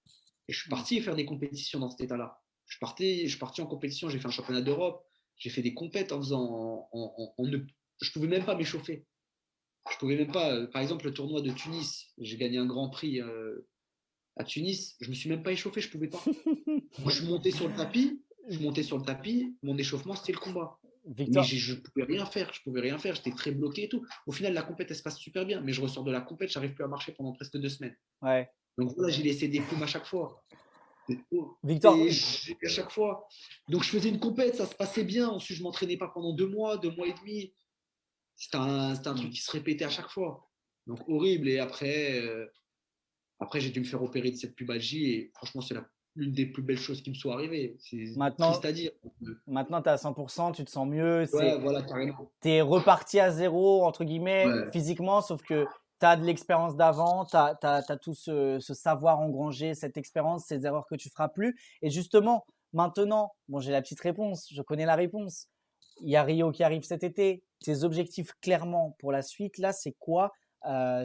Et je suis parti faire des compétitions dans cet état-là. Je suis parti en compétition, j'ai fait un championnat d'Europe, j'ai fait des compètes en faisant. Je ne pouvais même pas m'échauffer. Je pouvais même pas. Par exemple, le tournoi de Tunis, j'ai gagné un grand prix à Tunis, je ne me suis même pas échauffé, je ne pouvais pas. Moi, je suis monté sur le tapis, mon échauffement, c'était le combat. Mais Victor, je ne pouvais rien faire, j'étais très bloqué et tout. Au final, la compète, elle se passe super bien, mais je ressors de la compète, j'arrive plus à marcher pendant presque 2 semaines. ouais. Donc voilà, j'ai laissé des plumes à chaque fois. Victor, Et à chaque fois. Donc je faisais une compète, ça se passait bien. Ensuite, je m'entraînais pas pendant 2 mois, 2 mois et demi. C'était un truc qui se répétait à chaque fois. Donc horrible. Et après j'ai dû me faire opérer de cette pubalgie. Et franchement, c'est l'une des plus belles choses qui me soit arrivées. C'est maintenant, triste à dire. maintenant tu es à 100%, tu te sens mieux. Ouais, voilà, carrément. Tu es reparti à zéro, entre guillemets, Ouais, physiquement, sauf que tu as de l'expérience d'avant, tu as tout ce savoir engrangé, cette expérience, ces erreurs que tu feras plus. Et justement, maintenant, bon, j'ai la petite réponse, je connais la réponse. Il y a Rio qui arrive cet été. Tes objectifs clairement pour la suite, là, c'est quoi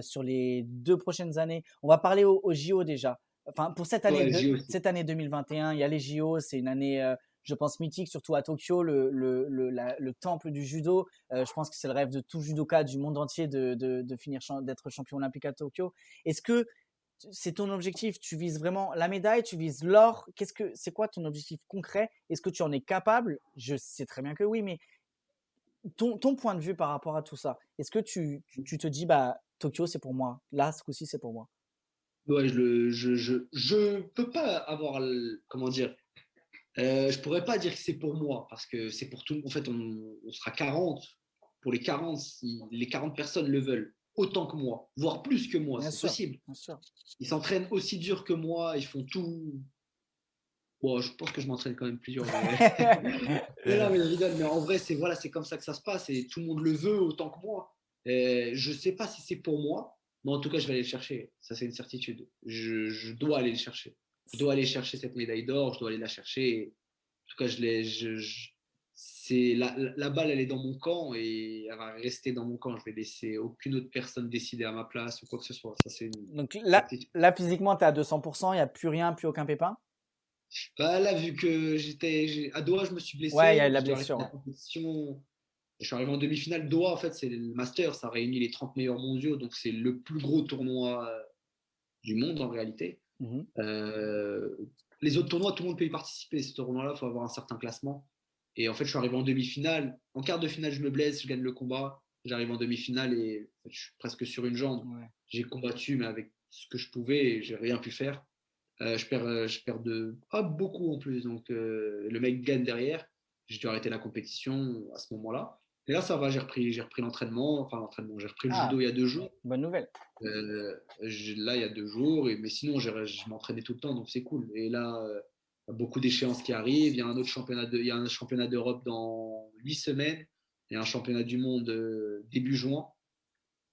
sur les 2 prochaines années? On va parler au JO déjà. Enfin, pour ouais, j'y aussi. cette année 2021, il y a les JO, c'est une année, je pense, mythique, surtout à Tokyo, le temple du judo. Je pense que c'est le rêve de tout judoka du monde entier de finir d'être champion olympique à Tokyo. Est-ce que c'est ton objectif? Tu vises vraiment la médaille? Tu vises l'or? C'est quoi ton objectif concret? Est-ce que tu en es capable? Je sais très bien que oui, mais ton point de vue par rapport à tout ça, est-ce que tu te dis, bah, Tokyo, c'est pour moi. Là, ce coup-ci, c'est pour moi. Ouais, je peux pas avoir, comment dire, je pourrais pas dire que c'est pour moi parce que c'est pour tout. En fait, on sera 40. Pour les 40, si les 40 personnes le veulent autant que moi, voire plus que moi, Bien c'est sûr, possible. bien sûr. Ils s'entraînent aussi dur que moi, ils font tout Bon, je pense que je m'entraîne quand même plusieurs. Mais là, mais je rigole. Mais en vrai, c'est voilà, c'est comme ça que ça se passe et tout le monde le veut autant que moi. Je sais pas si c'est pour moi, mais en tout cas, je vais aller le chercher. Ça, c'est une certitude. Je dois aller le chercher. Je dois aller chercher cette médaille d'or. Je dois aller la chercher. En tout cas, c'est la balle, elle est dans mon camp et elle va rester dans mon camp. Je vais laisser aucune autre personne décider à ma place ou quoi que ce soit. Ça, c'est une Donc certitude. là physiquement, tu es à 200%, il n'y a plus rien, plus aucun pépin? Bah, là, vu que à Doha, je me suis Ouais, il y a blessé. la J'ai dû arrêter blessure. la compétition. Je suis arrivé en demi-finale. Doha, en fait, c'est le Master. Ça réunit les 30 meilleurs mondiaux. Donc, c'est le plus gros tournoi du monde en réalité. Mhm. Euh, les autres tournois, tout le monde peut y participer. Ce tournoi-là, il faut avoir un certain classement. Et en fait, je suis arrivé en demi-finale. En quart de finale, je me blesse, je gagne le combat. J'arrive en demi-finale et en fait, je suis presque sur une jambe. Ouais. J'ai combattu, mais avec ce que je pouvais, et j'ai rien pu faire. Je perds de pas beaucoup en plus. Donc, le mec gagne derrière. J'ai dû arrêter la compétition à ce moment-là. Et là, ça va, j'ai repris l'entraînement. Enfin, l'entraînement, j'ai repris le Ah, judo il y a 2 jours. bonne nouvelle. Là, il y a 2 jours, mais sinon, je m'entraînais tout le temps, donc c'est cool. Et là, il y a beaucoup d'échéances qui arrivent. Il y a un championnat d'Europe dans 8 semaines. Il y a un championnat du monde début juin.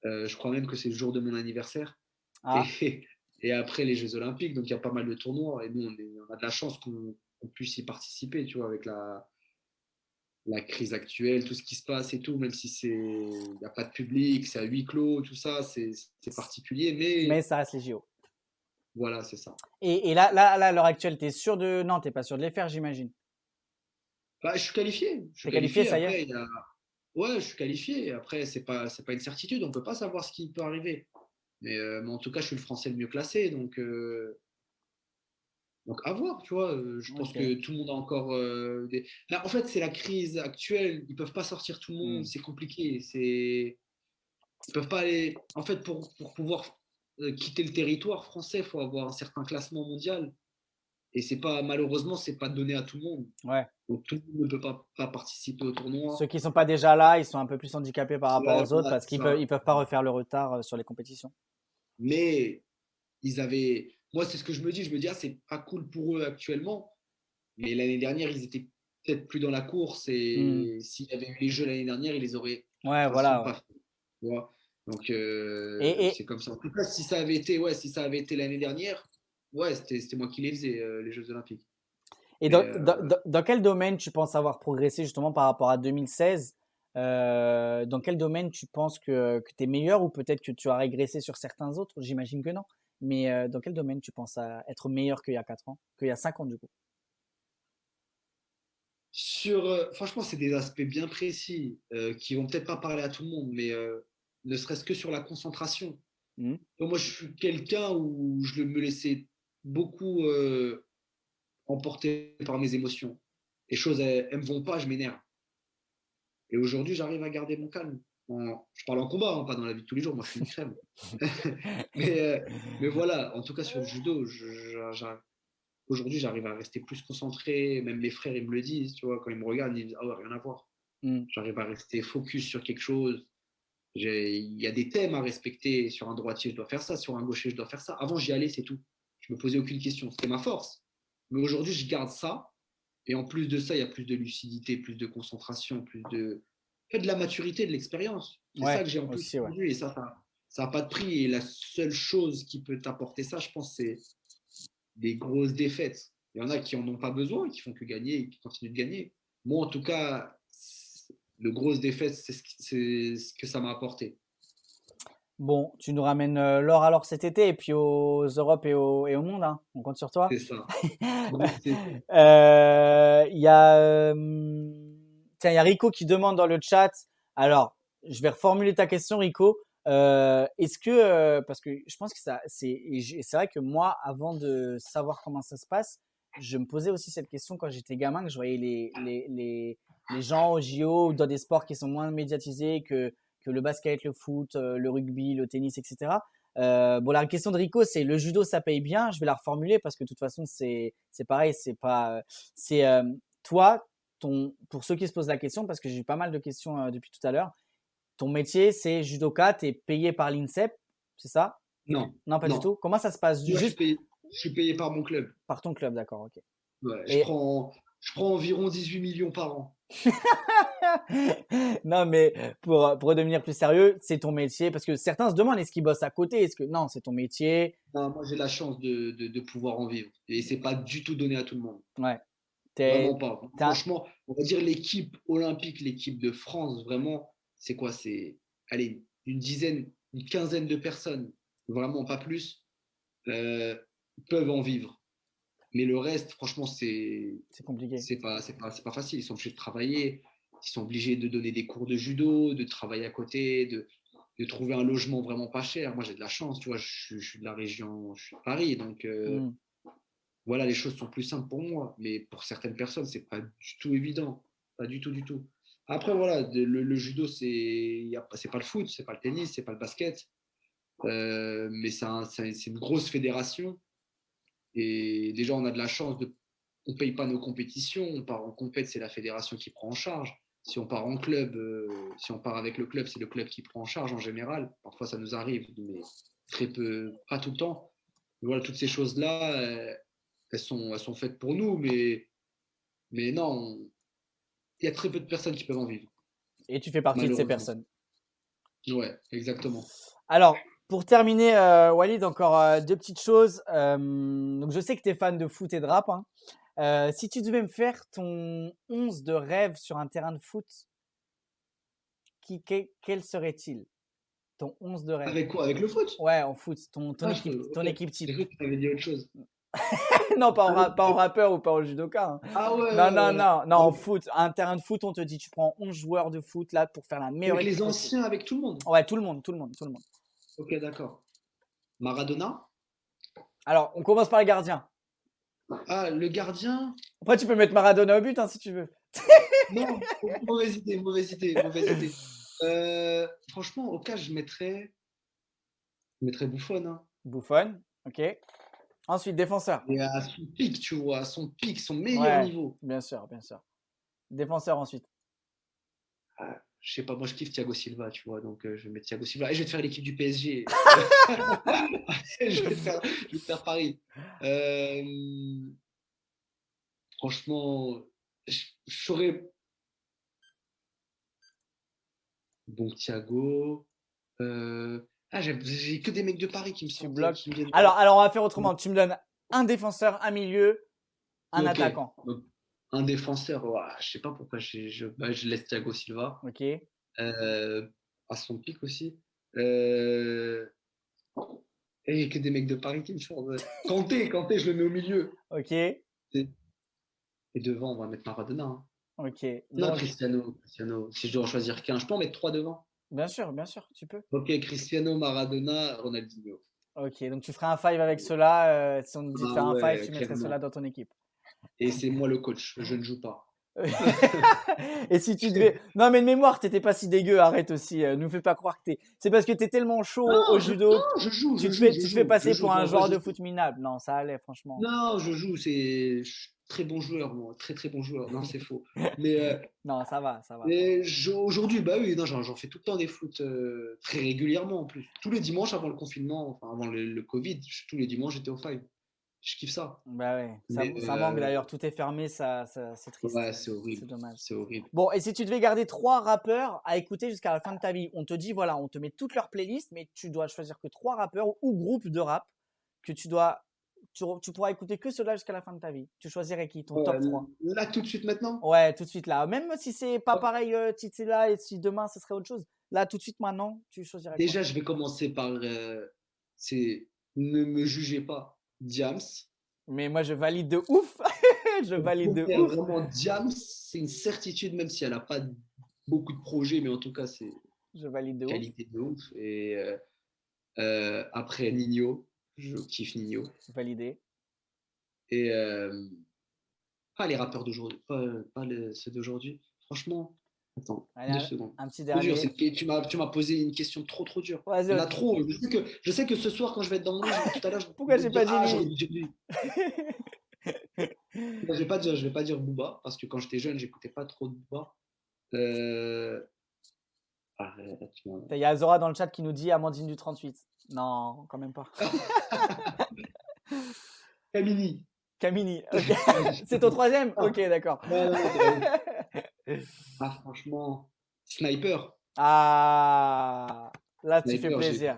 Je crois même que c'est le jour de mon anniversaire. Ah, Et, et après les Jeux Olympiques, donc il y a pas mal de tournois. Et nous, on a de la chance qu'on puisse y participer, tu vois, avec la crise actuelle, tout ce qui se passe et tout, même si il n'y a pas de public, c'est à huis clos, tout ça, c'est particulier, mais mais ça reste les JO. voilà, c'est ça. Et là, à l'heure actuelle, tu es sûr de. Non, tu n'es pas sûr de les faire, j'imagine. Bah, je suis qualifié. Je suis Tu es qualifié, qualifié. ça y est? Après, ouais, je suis qualifié. Après, c'est pas une certitude. On peut pas savoir ce qui peut arriver. Mais en tout cas, je suis le Français le mieux classé. Donc à voir, tu vois. Je pense Ok. que tout le monde a encore Là, en fait, c'est la crise actuelle. Ils peuvent pas sortir tout le monde. Hmm. C'est compliqué. Ils peuvent pas aller. En fait, pour pouvoir quitter le territoire français, il faut avoir un certain classement mondial. Et malheureusement, c'est pas donné à tout le monde. Ouais. Donc tout le monde ne peut pas participer au Ceux tournoi. qui sont pas déjà là, ils sont un peu plus handicapés par rapport Ouais, aux autres voilà, parce c'est qu'ils ça. ils peuvent pas refaire le retard sur les compétitions. Mais moi, c'est ce que je me dis. Je me dis, ah, c'est pas cool pour eux actuellement. Mais l'année dernière, ils étaient peut-être plus dans la course. Hmm. Et s'il y avait eu les Jeux l'année dernière, ils les auraient de Ouais, toute façon voilà. Ouais. pas fait. Tu vois. Donc, Et c'est comme ça. En tout cas, si ça avait été l'année dernière, ouais, c'était moi qui les faisais, les Jeux Olympiques. Mais dans quel domaine tu penses avoir progressé justement par rapport à 2016? Dans quel domaine tu penses que tu es meilleur ou peut-être que tu as régressé sur certains autres? J'imagine que non. Mais dans quel domaine tu penses être meilleur qu'il y a 4 ans, qu'il y a 5 ans du coup? franchement, c'est des aspects bien précis qui vont peut-être pas parler à tout le monde, mais ne serait-ce que sur la concentration. Hmm. Donc, moi, je suis quelqu'un où je me laissais beaucoup emporter par mes émotions. Les choses, elles me vont pas, je m'énerve. Et aujourd'hui, j'arrive à garder mon calme. Je parle en combat, hein, pas dans la vie de tous les jours. Moi, je suis une crème. mais voilà, en tout cas, sur le judo, aujourd'hui, j'arrive à rester plus concentré. Même mes frères, ils me le disent, tu vois, quand ils me regardent, ils disent, ah ouais, rien à voir. Hmm. J'arrive à rester focus sur quelque chose. Il y a des thèmes à respecter. Sur un droitier, je dois faire ça. Sur un gaucher, je dois faire ça. Avant, j'y allais, c'est tout. Je me posais aucune question. C'était ma force. Mais aujourd'hui, je garde ça. Et en plus de ça, il y a plus de lucidité, plus de concentration, de la maturité, de l'expérience. C'est ça Ouais, que j'ai en plus aussi, ouais. aujourd'hui. Et ça n'a pas de prix. Et la seule chose qui peut t'apporter ça, je pense, c'est des grosses défaites. Il y en a qui n'en ont pas besoin, qui font que gagner et qui continuent de gagner. Moi, en tout cas, le grosse défaite, c'est ce que ça m'a apporté. Bon, tu nous ramènes l'or alors cet été et puis aux Europes et au monde, hein. On compte sur toi. C'est ça. Donc, Il y a, tiens, il y a Rico qui demande dans le chat. Alors, je vais reformuler ta question, Rico. Est-ce que, parce que je pense que c'est vrai que moi, avant de savoir comment ça se passe, je me posais aussi cette question quand j'étais gamin, que je voyais les gens au JO ou dans des sports qui sont moins médiatisés que le basket, le foot, le rugby, le tennis, etc. Bon, la question de Rico, c'est le judo, ça paye bien. Je vais la reformuler parce que de toute façon, c'est pareil. C'est pas, c'est toi, pour ceux qui se posent la question, parce que j'ai eu pas mal de questions depuis tout à l'heure. Ton métier, c'est judoka, tu es payé par l'INSEP, c'est ça? non, Non, pas du non. tout. Comment ça se passe? Moi, Juste je suis payé par mon club. par ton club, d'accord, ok. Ouais, Et je prends environ 18 millions par an. non, mais pour redevenir plus sérieux, c'est ton métier parce que certains se demandent est-ce qu'ils bossent à côté? Est-ce que non, c'est ton métier. Non, moi, j'ai la chance de pouvoir en vivre. Et c'est pas du tout donné à tout le monde. Ouais. Vraiment T'es, pas. t'es un- Franchement, on va dire l'équipe olympique, l'équipe de France, vraiment, c'est quoi? C'est, allez, une dizaine, une quinzaine de personnes, vraiment pas plus, euh, peuvent en vivre. Mais le reste, franchement, c'est compliqué. c'est pas facile. Ils sont obligés de travailler, ils sont obligés de donner des cours de judo, de travailler à côté, de trouver un logement vraiment pas cher. Moi, j'ai de la chance, tu vois, je suis de la région, je suis de Paris, donc Hmm. voilà, les choses sont plus simples pour moi, mais pour certaines personnes, c'est pas du tout évident, pas du tout, du tout. Après, voilà, le judo, c'est pas le foot, c'est pas le tennis, c'est pas le basket, mais c'est une grosse fédération. Et déjà, on a de la chance on paye pas nos compétitions, on part en compète, c'est la fédération qui prend en charge. Si on part en club, si on part avec le club, c'est le club qui prend en charge en général. Parfois, ça nous arrive, mais très peu, pas tout le temps. Mais voilà, toutes ces choses-là, elles sont faites pour nous, mais non, il y a très peu de personnes qui peuvent en vivre, Et tu fais partie de ces malheureusement. personnes. Ouais, exactement. Alors, pour terminer, Walid, encore deux petites choses. Donc, je sais que tu es fan de foot et de rap, hein. Si tu devais me faire ton 11 de rêve sur un terrain de foot, quel serait-il? Ton 11 de rêve. Avec quoi? Avec le foot? Ouais, en foot, Ah, ton ok. équipe type. J'ai cru que tu avais dit autre chose. Non, pas Ah, pas en rappeur ou pas en judoka, hein. ah ouais, Non, ouais, non, ouais. non, non, en foot. Un terrain de foot, on te dit, tu prends 11 joueurs de foot là pour faire la meilleure Avec les équipe possible. anciens, avec tout le monde. Ouais, tout le monde, tout le monde, tout le monde. Ok, d'accord. Maradona? Alors, on commence par les gardiens. Ah, le gardien? Après, tu peux mettre Maradona au but, hein, si tu veux. Non, mauvaise idée, mauvaise idée, mauvaise idée. Franchement, au cas, je mettrais Buffon, hein. Buffon, ok. Ensuite, défenseur. Et à son pic, tu vois, à son pic, son meilleur Ouais, niveau. bien sûr, bien sûr. Défenseur ensuite. Ah, je sais pas, moi je kiffe Thiago Silva, tu vois, donc je vais mettre Thiago Silva. Et je vais te faire l'équipe du PSG. Je vais te faire Paris. Euh, Franchement, je saurais. Bon, Thiago. J'ai que des mecs de Paris qui me Tu sortent, bloques. qui me viennent. Alors, on va faire autrement. Tu me donnes un défenseur, un milieu, un Ok. attaquant. Donc, un défenseur, ouah, je sais pas pourquoi je laisse Thiago Silva. Ok, Euh, à son pic aussi. Euh, et que des mecs de Paris qui me sortent. Kanté, je le mets au milieu. ok, Et devant, on va mettre Maradona, hein. ok. Non, Donc, Cristiano. Si je dois en choisir qu'un, je peux en mettre trois devant. bien sûr, tu peux. Ok, Cristiano, Maradona, Ronaldinho. Ok, donc tu ferais un five avec ceux-là. Si on te dit de Ah faire un five, ouais, tu mettrais ceux-là clairement. dans ton équipe. Et c'est moi le coach, je ne joue pas. Et si tu devais. Non, mais de mémoire, t'étais pas si dégueu, arrête aussi. Nous fais pas croire que t'es. C'est parce que t'es tellement chaud au judo que Non, je tu te fais passer joue. pour un En vrai, joueur de foot minable. Non, ça allait, franchement. non, je suis très bon joueur, moi. Très, très bon joueur. Non, c'est faux. Mais, Non, ça va, ça va. aujourd'hui, bah oui, non, j'en fais tout le temps des foot très régulièrement en plus. Tous les dimanches avant le confinement, enfin avant le Covid, tous les dimanches j'étais au five. Je kiffe ça. Bah ouais, Mais ça manque d'ailleurs. Tout est fermé, c'est triste. ouais, c'est C'est horrible. dommage. C'est horrible. Bon, et si tu devais garder 3 rappeurs à écouter jusqu'à la fin de ta vie, on te dit, voilà, on te met toutes leurs playlists, mais tu dois choisir que 3 rappeurs ou groupes de rap que tu pourras écouter que ceux-là jusqu'à la fin de ta vie. Tu choisirais qui, ton top 3? Là, tout de suite maintenant? Ouais, tout de suite là. Même si c'est pas pareil, si là et si demain ce serait autre chose. Là, tout de suite maintenant, tu choisirais quoi? Déjà, je vais commencer par. C'est Ne me jugez pas, Diams. Mais moi, je valide de ouf. Je valide de ouf. Vraiment, Diams, c'est une certitude, même si elle n'a pas beaucoup de projets, mais en tout cas, c'est Je valide de ouf. qualité de ouf. Et après, Nino, je kiffe Nino. Validé. Et pas les rappeurs d'aujourd'hui, pas ceux d'aujourd'hui. Franchement, attends, Allez, 2 secondes. un petit Trop dur, dernier. tu m'as posé une question trop dure. Vas-y, Il y en a trop. Je sais que ce soir, quand je vais être dans mon lit, tout à l'heure, Pourquoi je j'ai vais pas dire, ah, dit j'aurais lui? dû dire lui. Je vais pas dire Booba, parce que quand j'étais jeune, j'écoutais pas trop de Booba. Arrête, Il y a Azora dans le chat qui nous dit Amandine du 38. Non, quand même pas. Camini. Kamini. Ok. C'est ton troisième? Ok, d'accord. Ouais, ouais, ah, franchement, Sniper. Ah, là, tu fais Sniper, plaisir.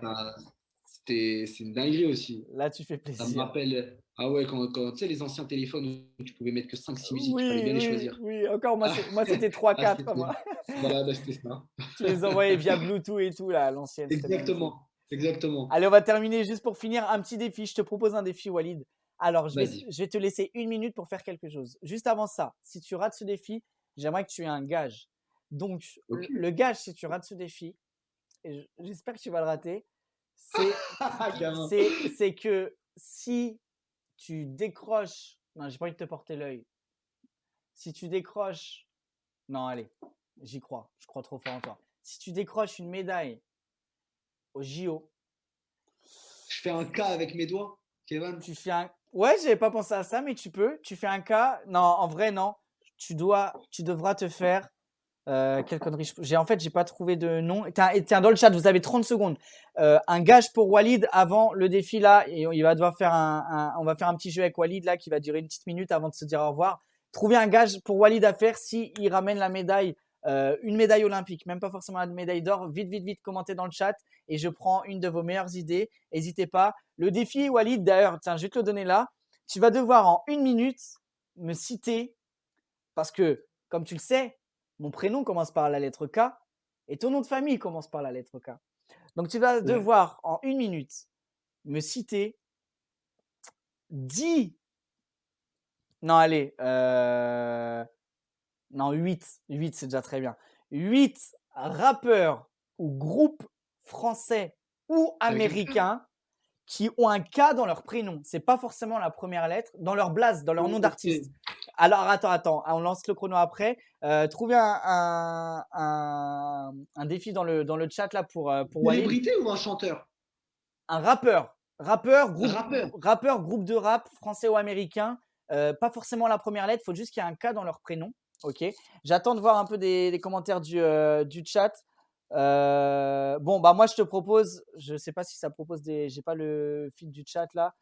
c'est une dinguerie aussi. Là, tu fais Ça me plaisir. rappelle, ah ouais, quand tu sais, les anciens téléphones où tu pouvais mettre que 5-6 musiques, il fallait Oui, bien les oui, choisir. oui. Encore, moi, Ah, c'était ah, 3-4, c'était moi. voilà, bah, c'était ça. Tu les envoyais via Bluetooth et tout, là, à l'ancienne. C'était magnifique. Exactement, exactement. Allez, on va terminer juste pour finir un petit défi. Je te propose un défi, Walid. Alors, Vas-y. je vais te laisser 1 minute pour faire quelque chose. Juste avant ça, si tu rates ce défi, j'aimerais que tu aies un gage. Donc, Ok. le gage, si tu rates ce défi, et j'espère que tu vas le rater, c'est Gamin. c'est que si tu décroches, non, j'ai pas envie de te porter l'œil. Si tu décroches, non, allez, j'y crois, je crois trop fort en toi. Si tu décroches une médaille au JO, Je fais un K avec mes doigts, Kevin. tu fais un. Ouais, j'avais pas pensé à ça, mais tu peux. Tu fais un cas. Non, en vrai, non. Tu devras te faire. Quelle connerie. En fait, j'ai pas trouvé de nom. Tiens, dans le chat, vous avez 30 secondes. Un gage pour Walid avant le défi là. Et il va devoir faire on va faire un petit jeu avec Walid là qui va durer une petite minute avant de se dire au revoir. Trouvez un gage pour Walid à faire si il ramène la médaille, une médaille olympique, même pas forcément la médaille d'or. Vite, vite, vite, commentez dans le chat et je prends une de vos meilleures idées. N'hésitez pas. Le défi, Walid, d'ailleurs, tiens, je vais te le donner là. Tu vas devoir en 1 minute me citer, parce que, comme tu le sais, mon prénom commence par la lettre K et ton nom de famille commence par la lettre K. Donc, tu vas devoir en 1 minute me citer 10. Non, allez. Non, 8. 8, c'est déjà très bien. 8 rappeurs ou groupes français ou américains qui ont un K dans leur prénom. C'est pas forcément la première lettre, dans leur blase, dans leur nom d'artiste. Alors, attends, on lance le chrono après. Trouvez un défi dans le chat là pour Walid. Célébrité ou un chanteur? Un rappeur. Rappeur. Rappeur, groupe de rap, français ou américain. Pas forcément la première lettre, il faut juste qu'il y ait un K dans leur prénom. Ok. J'attends de voir un peu des commentaires du chat. Bon, bah moi je te propose, je sais pas si ça propose j'ai pas le feed du chat là.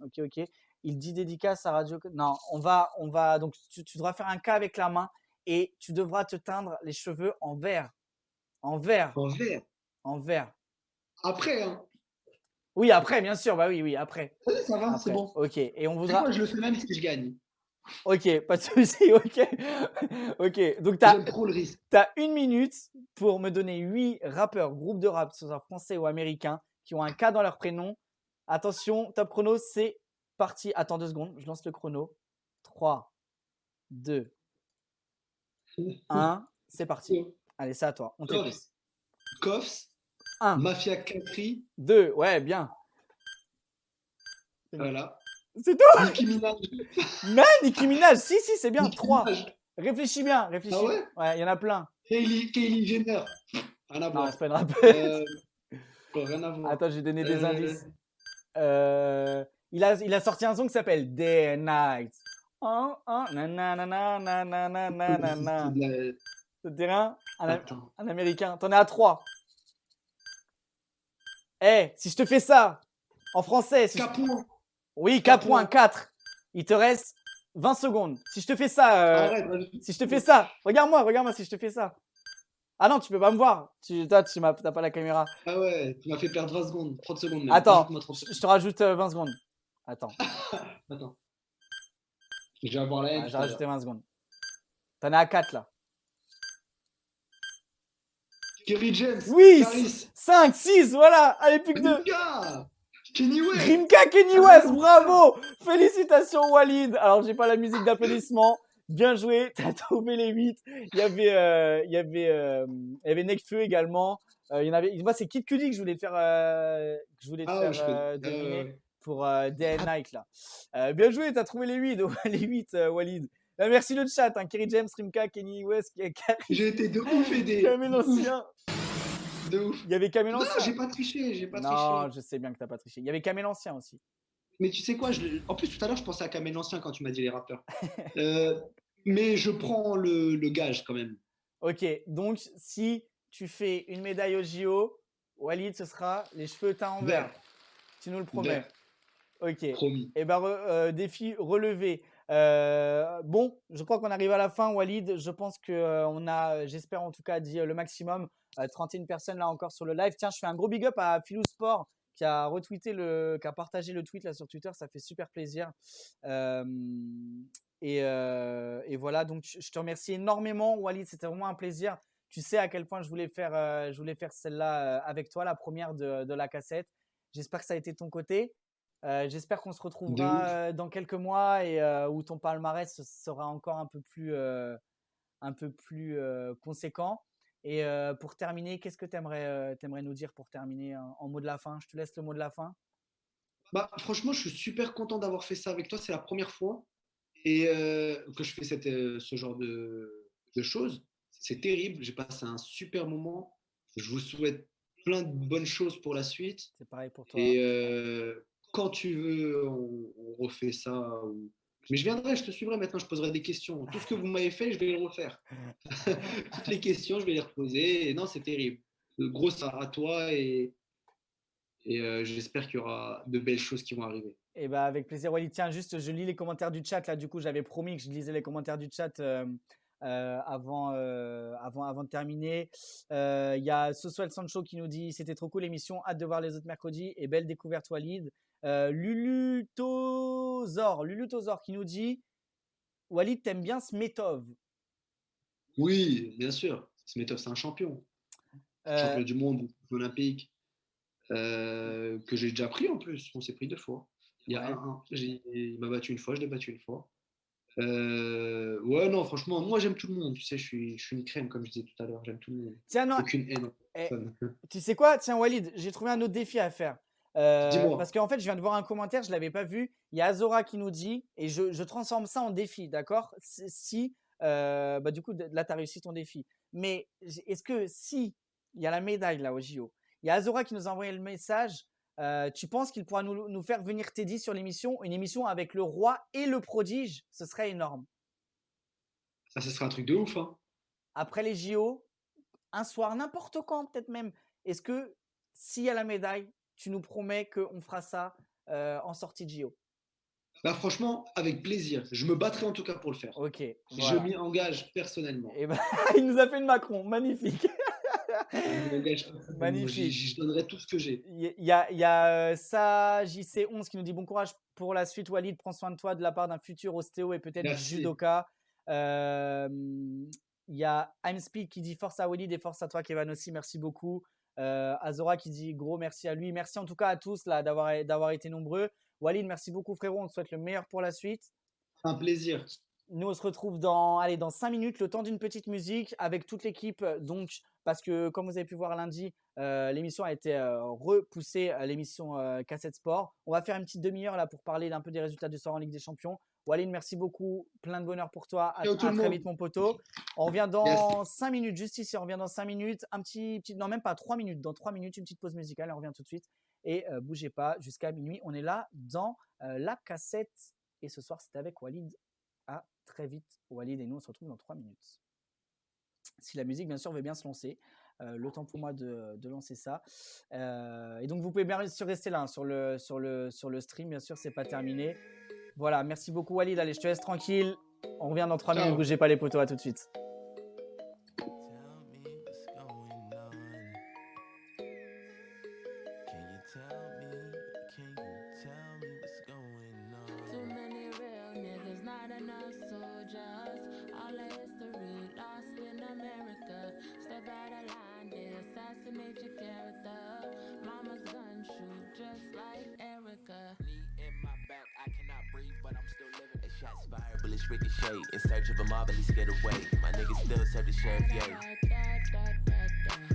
Ok. Il dit dédicace à Radio. Non, on va donc tu devras faire un K avec la main et tu devras te teindre les cheveux en vert. En vert. En vert. En vert. Après, hein. Oui, après, bien sûr, bah oui, après. Ouais, ça va, Après. c'est bon. Ok, et on C'est voudra. quoi, je le fais même si je gagne. Ok, pas de souci, ok. Ok, donc J'aime trop le risque. tu as 1 minute pour me donner 8 rappeurs, groupes de rap, que ce soit français ou américain, qui ont un K dans leur prénom. Attention, top chrono, c'est parti. Attends 2 secondes, je lance le chrono. 3, 2, 1, c'est parti. Allez, c'est à toi, on t'écoute. Koffs, 1, Mafia Capri, 2, ouais, bien. voilà. C'est tout. Nicki Minaj. Non, Nicki Minaj, si, c'est bien. Nicki 3. Minaj. Réfléchis bien, réfléchis. Ah ouais? Ouais, il y en a plein. Kylie Jenner. Rien à Non, voir. c'est pas une rappeuse. Rien à voir. Attends, j'ai donné des indices. Il a sorti un son qui s'appelle Day and Night. Oh, oh, nanana. Ça te dit rien? Attends. Un américain. T'en es à 3. Eh, si je te fais ça, en français. Capon. Oui, K.4. Il te reste 20 secondes. Si je te fais ça. Arrête. Si je te fais ça. Regarde-moi si je te fais ça. Ah non, tu peux pas me voir. Toi, t'as pas la caméra. Ah ouais, tu m'as fait perdre 20 secondes. 30 secondes même. Attends, 30 je te rajoute 20 secondes. Attends. Attends. Je vais avoir la haine. J'ai rajouté 20 secondes. T'en es à 4 là. Kerry James. Oui, Caris. 5, 6, voilà. Allez, plus que 2. Grimka. Kenny West. Grimka, Kenny West, bravo. Félicitations, Walid. Alors, j'ai pas la musique d'applaudissement. Bien joué, t'as trouvé les 8. Il y avait Nekfeu également. Moi, c'est Kid Cudi que je voulais te faire, deviner pour Day and Night là. Bien joué, t'as trouvé les 8, les 8 Walid. Merci le chat, hein. Kerry James, Rimka, Kenny West, J'ai été de ouf aidé. Kamel Ancien. De ouf. Il y avait Kamel Ancien. Non, j'ai pas triché, Non, je sais bien que t'as pas triché. Il y avait Kamel Ancien aussi. Mais tu sais quoi, en plus tout à l'heure je pensais à Kamel Ancien quand tu m'as dit les rappeurs. Mais je prends le gage quand même. Ok, donc si tu fais une médaille au JO, Walid, ce sera les cheveux teints en vert. Tu nous le promets. Vert. Ok. Promis. Et ben, défi relevé. Bon, je crois qu'on arrive à la fin, Walid. Je pense que on a, j'espère en tout cas, dit le maximum. 31 personnes là encore sur le live. Tiens, je fais un gros big up à Philou Sport qui a qui a partagé le tweet là sur Twitter. Ça fait super plaisir. Euh, et voilà, donc je te remercie énormément, Walid. C'était vraiment un plaisir. Tu sais à quel point je voulais faire celle-là avec toi, la première de la cassette. J'espère que ça a été de ton côté. J'espère qu'on se De ouf. retrouvera dans quelques mois et où ton palmarès sera encore un peu plus conséquent. Et pour terminer, qu'est-ce que tu aimerais nous dire pour terminer en mot de la fin? Je te laisse le mot de la fin. Bah, franchement, je suis super content d'avoir fait ça avec toi. C'est la première fois et que je fais ce genre de choses. C'est terrible. J'ai passé un super moment. Je vous souhaite plein de bonnes choses pour la suite. C'est pareil pour toi. Et quand tu veux, on refait ça. Mais je viendrai, je te suivrai maintenant, je poserai des questions. Tout ce que vous m'avez fait, je vais le refaire. Toutes les questions, je vais les reposer. Et non, c'est terrible. Gros à toi et j'espère qu'il y aura de belles choses qui vont arriver. Et bah avec plaisir, Walid. Tiens, juste, je lis les commentaires du chat. Là, du coup, j'avais promis que je lisais les commentaires du chat avant de terminer. Il y a Sosuel Sancho qui nous dit c'était trop cool l'émission, hâte de voir les autres mercredis et belle découverte, Walid. Lulutozor qui nous dit Walid, t'aimes bien Smetov? Oui, bien sûr. Smetov, c'est un champion. Champion du monde, olympique. Que j'ai déjà pris en plus. On s'est pris 2 fois. Il y a il m'a battu une fois, je l'ai battu une fois. Ouais, non, franchement, moi j'aime tout le monde. Tu sais, je suis une crème, comme je disais tout à l'heure. J'aime tout le monde. Tiens, non. Aucune haine. Tu sais quoi? Tiens, Walid, j'ai trouvé un autre défi à faire. Dis-moi. Parce qu'en fait, je viens de voir un commentaire, je ne l'avais pas vu. Il y a Azora qui nous dit, et je transforme ça en défi, d'accord? Si, bah, du coup, là, tu as réussi ton défi. Mais est-ce que si il y a la médaille là au JO, il y a Azora qui nous a envoyé le message, tu penses qu'il pourra nous faire venir Teddy sur l'émission, une émission avec le roi et le prodige? Ce serait énorme. Ça, ce serait un truc de ouf. Hein. Après les JO, un soir, n'importe quand, peut-être même. Est-ce que s'il y a la médaille, tu nous promets qu'on fera ça en sortie de JO? Bah, franchement, avec plaisir. Je me battrai en tout cas pour le faire. Ok. Voilà. Je m'y engage personnellement. Et ben, il nous a fait une Macron. Magnifique. Magnifique. Je donnerai tout ce que j'ai. Il y a ça, JC11 qui nous dit bon courage pour la suite, Walid. Prends soin de toi de la part d'un futur ostéo et peut-être judoka. Il y a I'm Speed qui dit force à Walid et force à toi, Kevin aussi. Merci beaucoup. Azora qui dit gros merci à lui. Merci en tout cas à tous là d'avoir été nombreux. Walid, merci beaucoup frérot. On te souhaite le meilleur pour la suite. Un plaisir. Nous, on se retrouve dans 5 minutes, le temps d'une petite musique avec toute l'équipe. Donc, parce que comme vous avez pu voir lundi, l'émission a été repoussée, l'émission Cassette Sport. On va faire une petite demi-heure là pour parler d'un peu des résultats du soir en Ligue des Champions. Walid, merci beaucoup. Plein de bonheur pour toi. À très vite, mon poteau. On revient dans 5 minutes, juste ici. On revient dans 5 minutes. Non, même pas 3 minutes. Dans 3 minutes, une petite pause musicale. On revient tout de suite. Et bougez pas, jusqu'à minuit. On est là dans la cassette. Et ce soir, c'était avec Walid. À très vite, Walid, et nous on se retrouve dans 3 minutes. Si la musique bien sûr veut bien se lancer, le temps pour moi de lancer ça. Et donc vous pouvez bien sûr rester là hein, sur le stream, bien sûr c'est pas terminé. Voilà, merci beaucoup Walid, allez je te laisse tranquille. On revient dans 3 minutes, bougez pas les poteaux, à tout de suite. Assassinate your character. Mama's gun shoot just like Erica. Knee in my back, I cannot breathe, but I'm still living. The shots fired, bullets ricochet. In search of a mob, at least get away. My niggas still serve the sheriff, yay.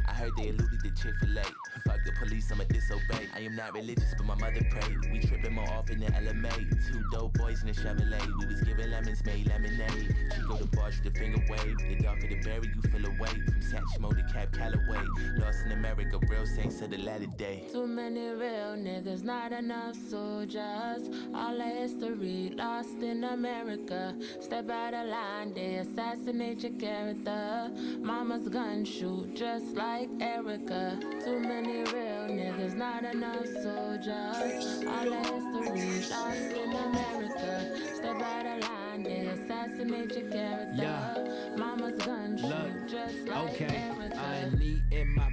I heard they eluded the Chick-fil-A. Fuck the police, I'ma disobey. I am not religious, but my mother prayed. We tripping more often than LMA. 2 dope boys in a Chevrolet. We was giving lemons, made lemonade. Chico the bar, the finger wave. The darker the berry, you feel away. From Satchmo to Cap Calloway. Lost in America, real saints of the latter day. Too many real niggas, not enough soldiers. All our history lost in America. Step out of line, they assassinate your character. Mama's gun shoot just like Erica. Too many real real niggas, not enough soldiers. All the history lost in America. Step out of line, they assassinate your character. Yeah. Mama's gun shoot Look, just like okay, Erica. I need in my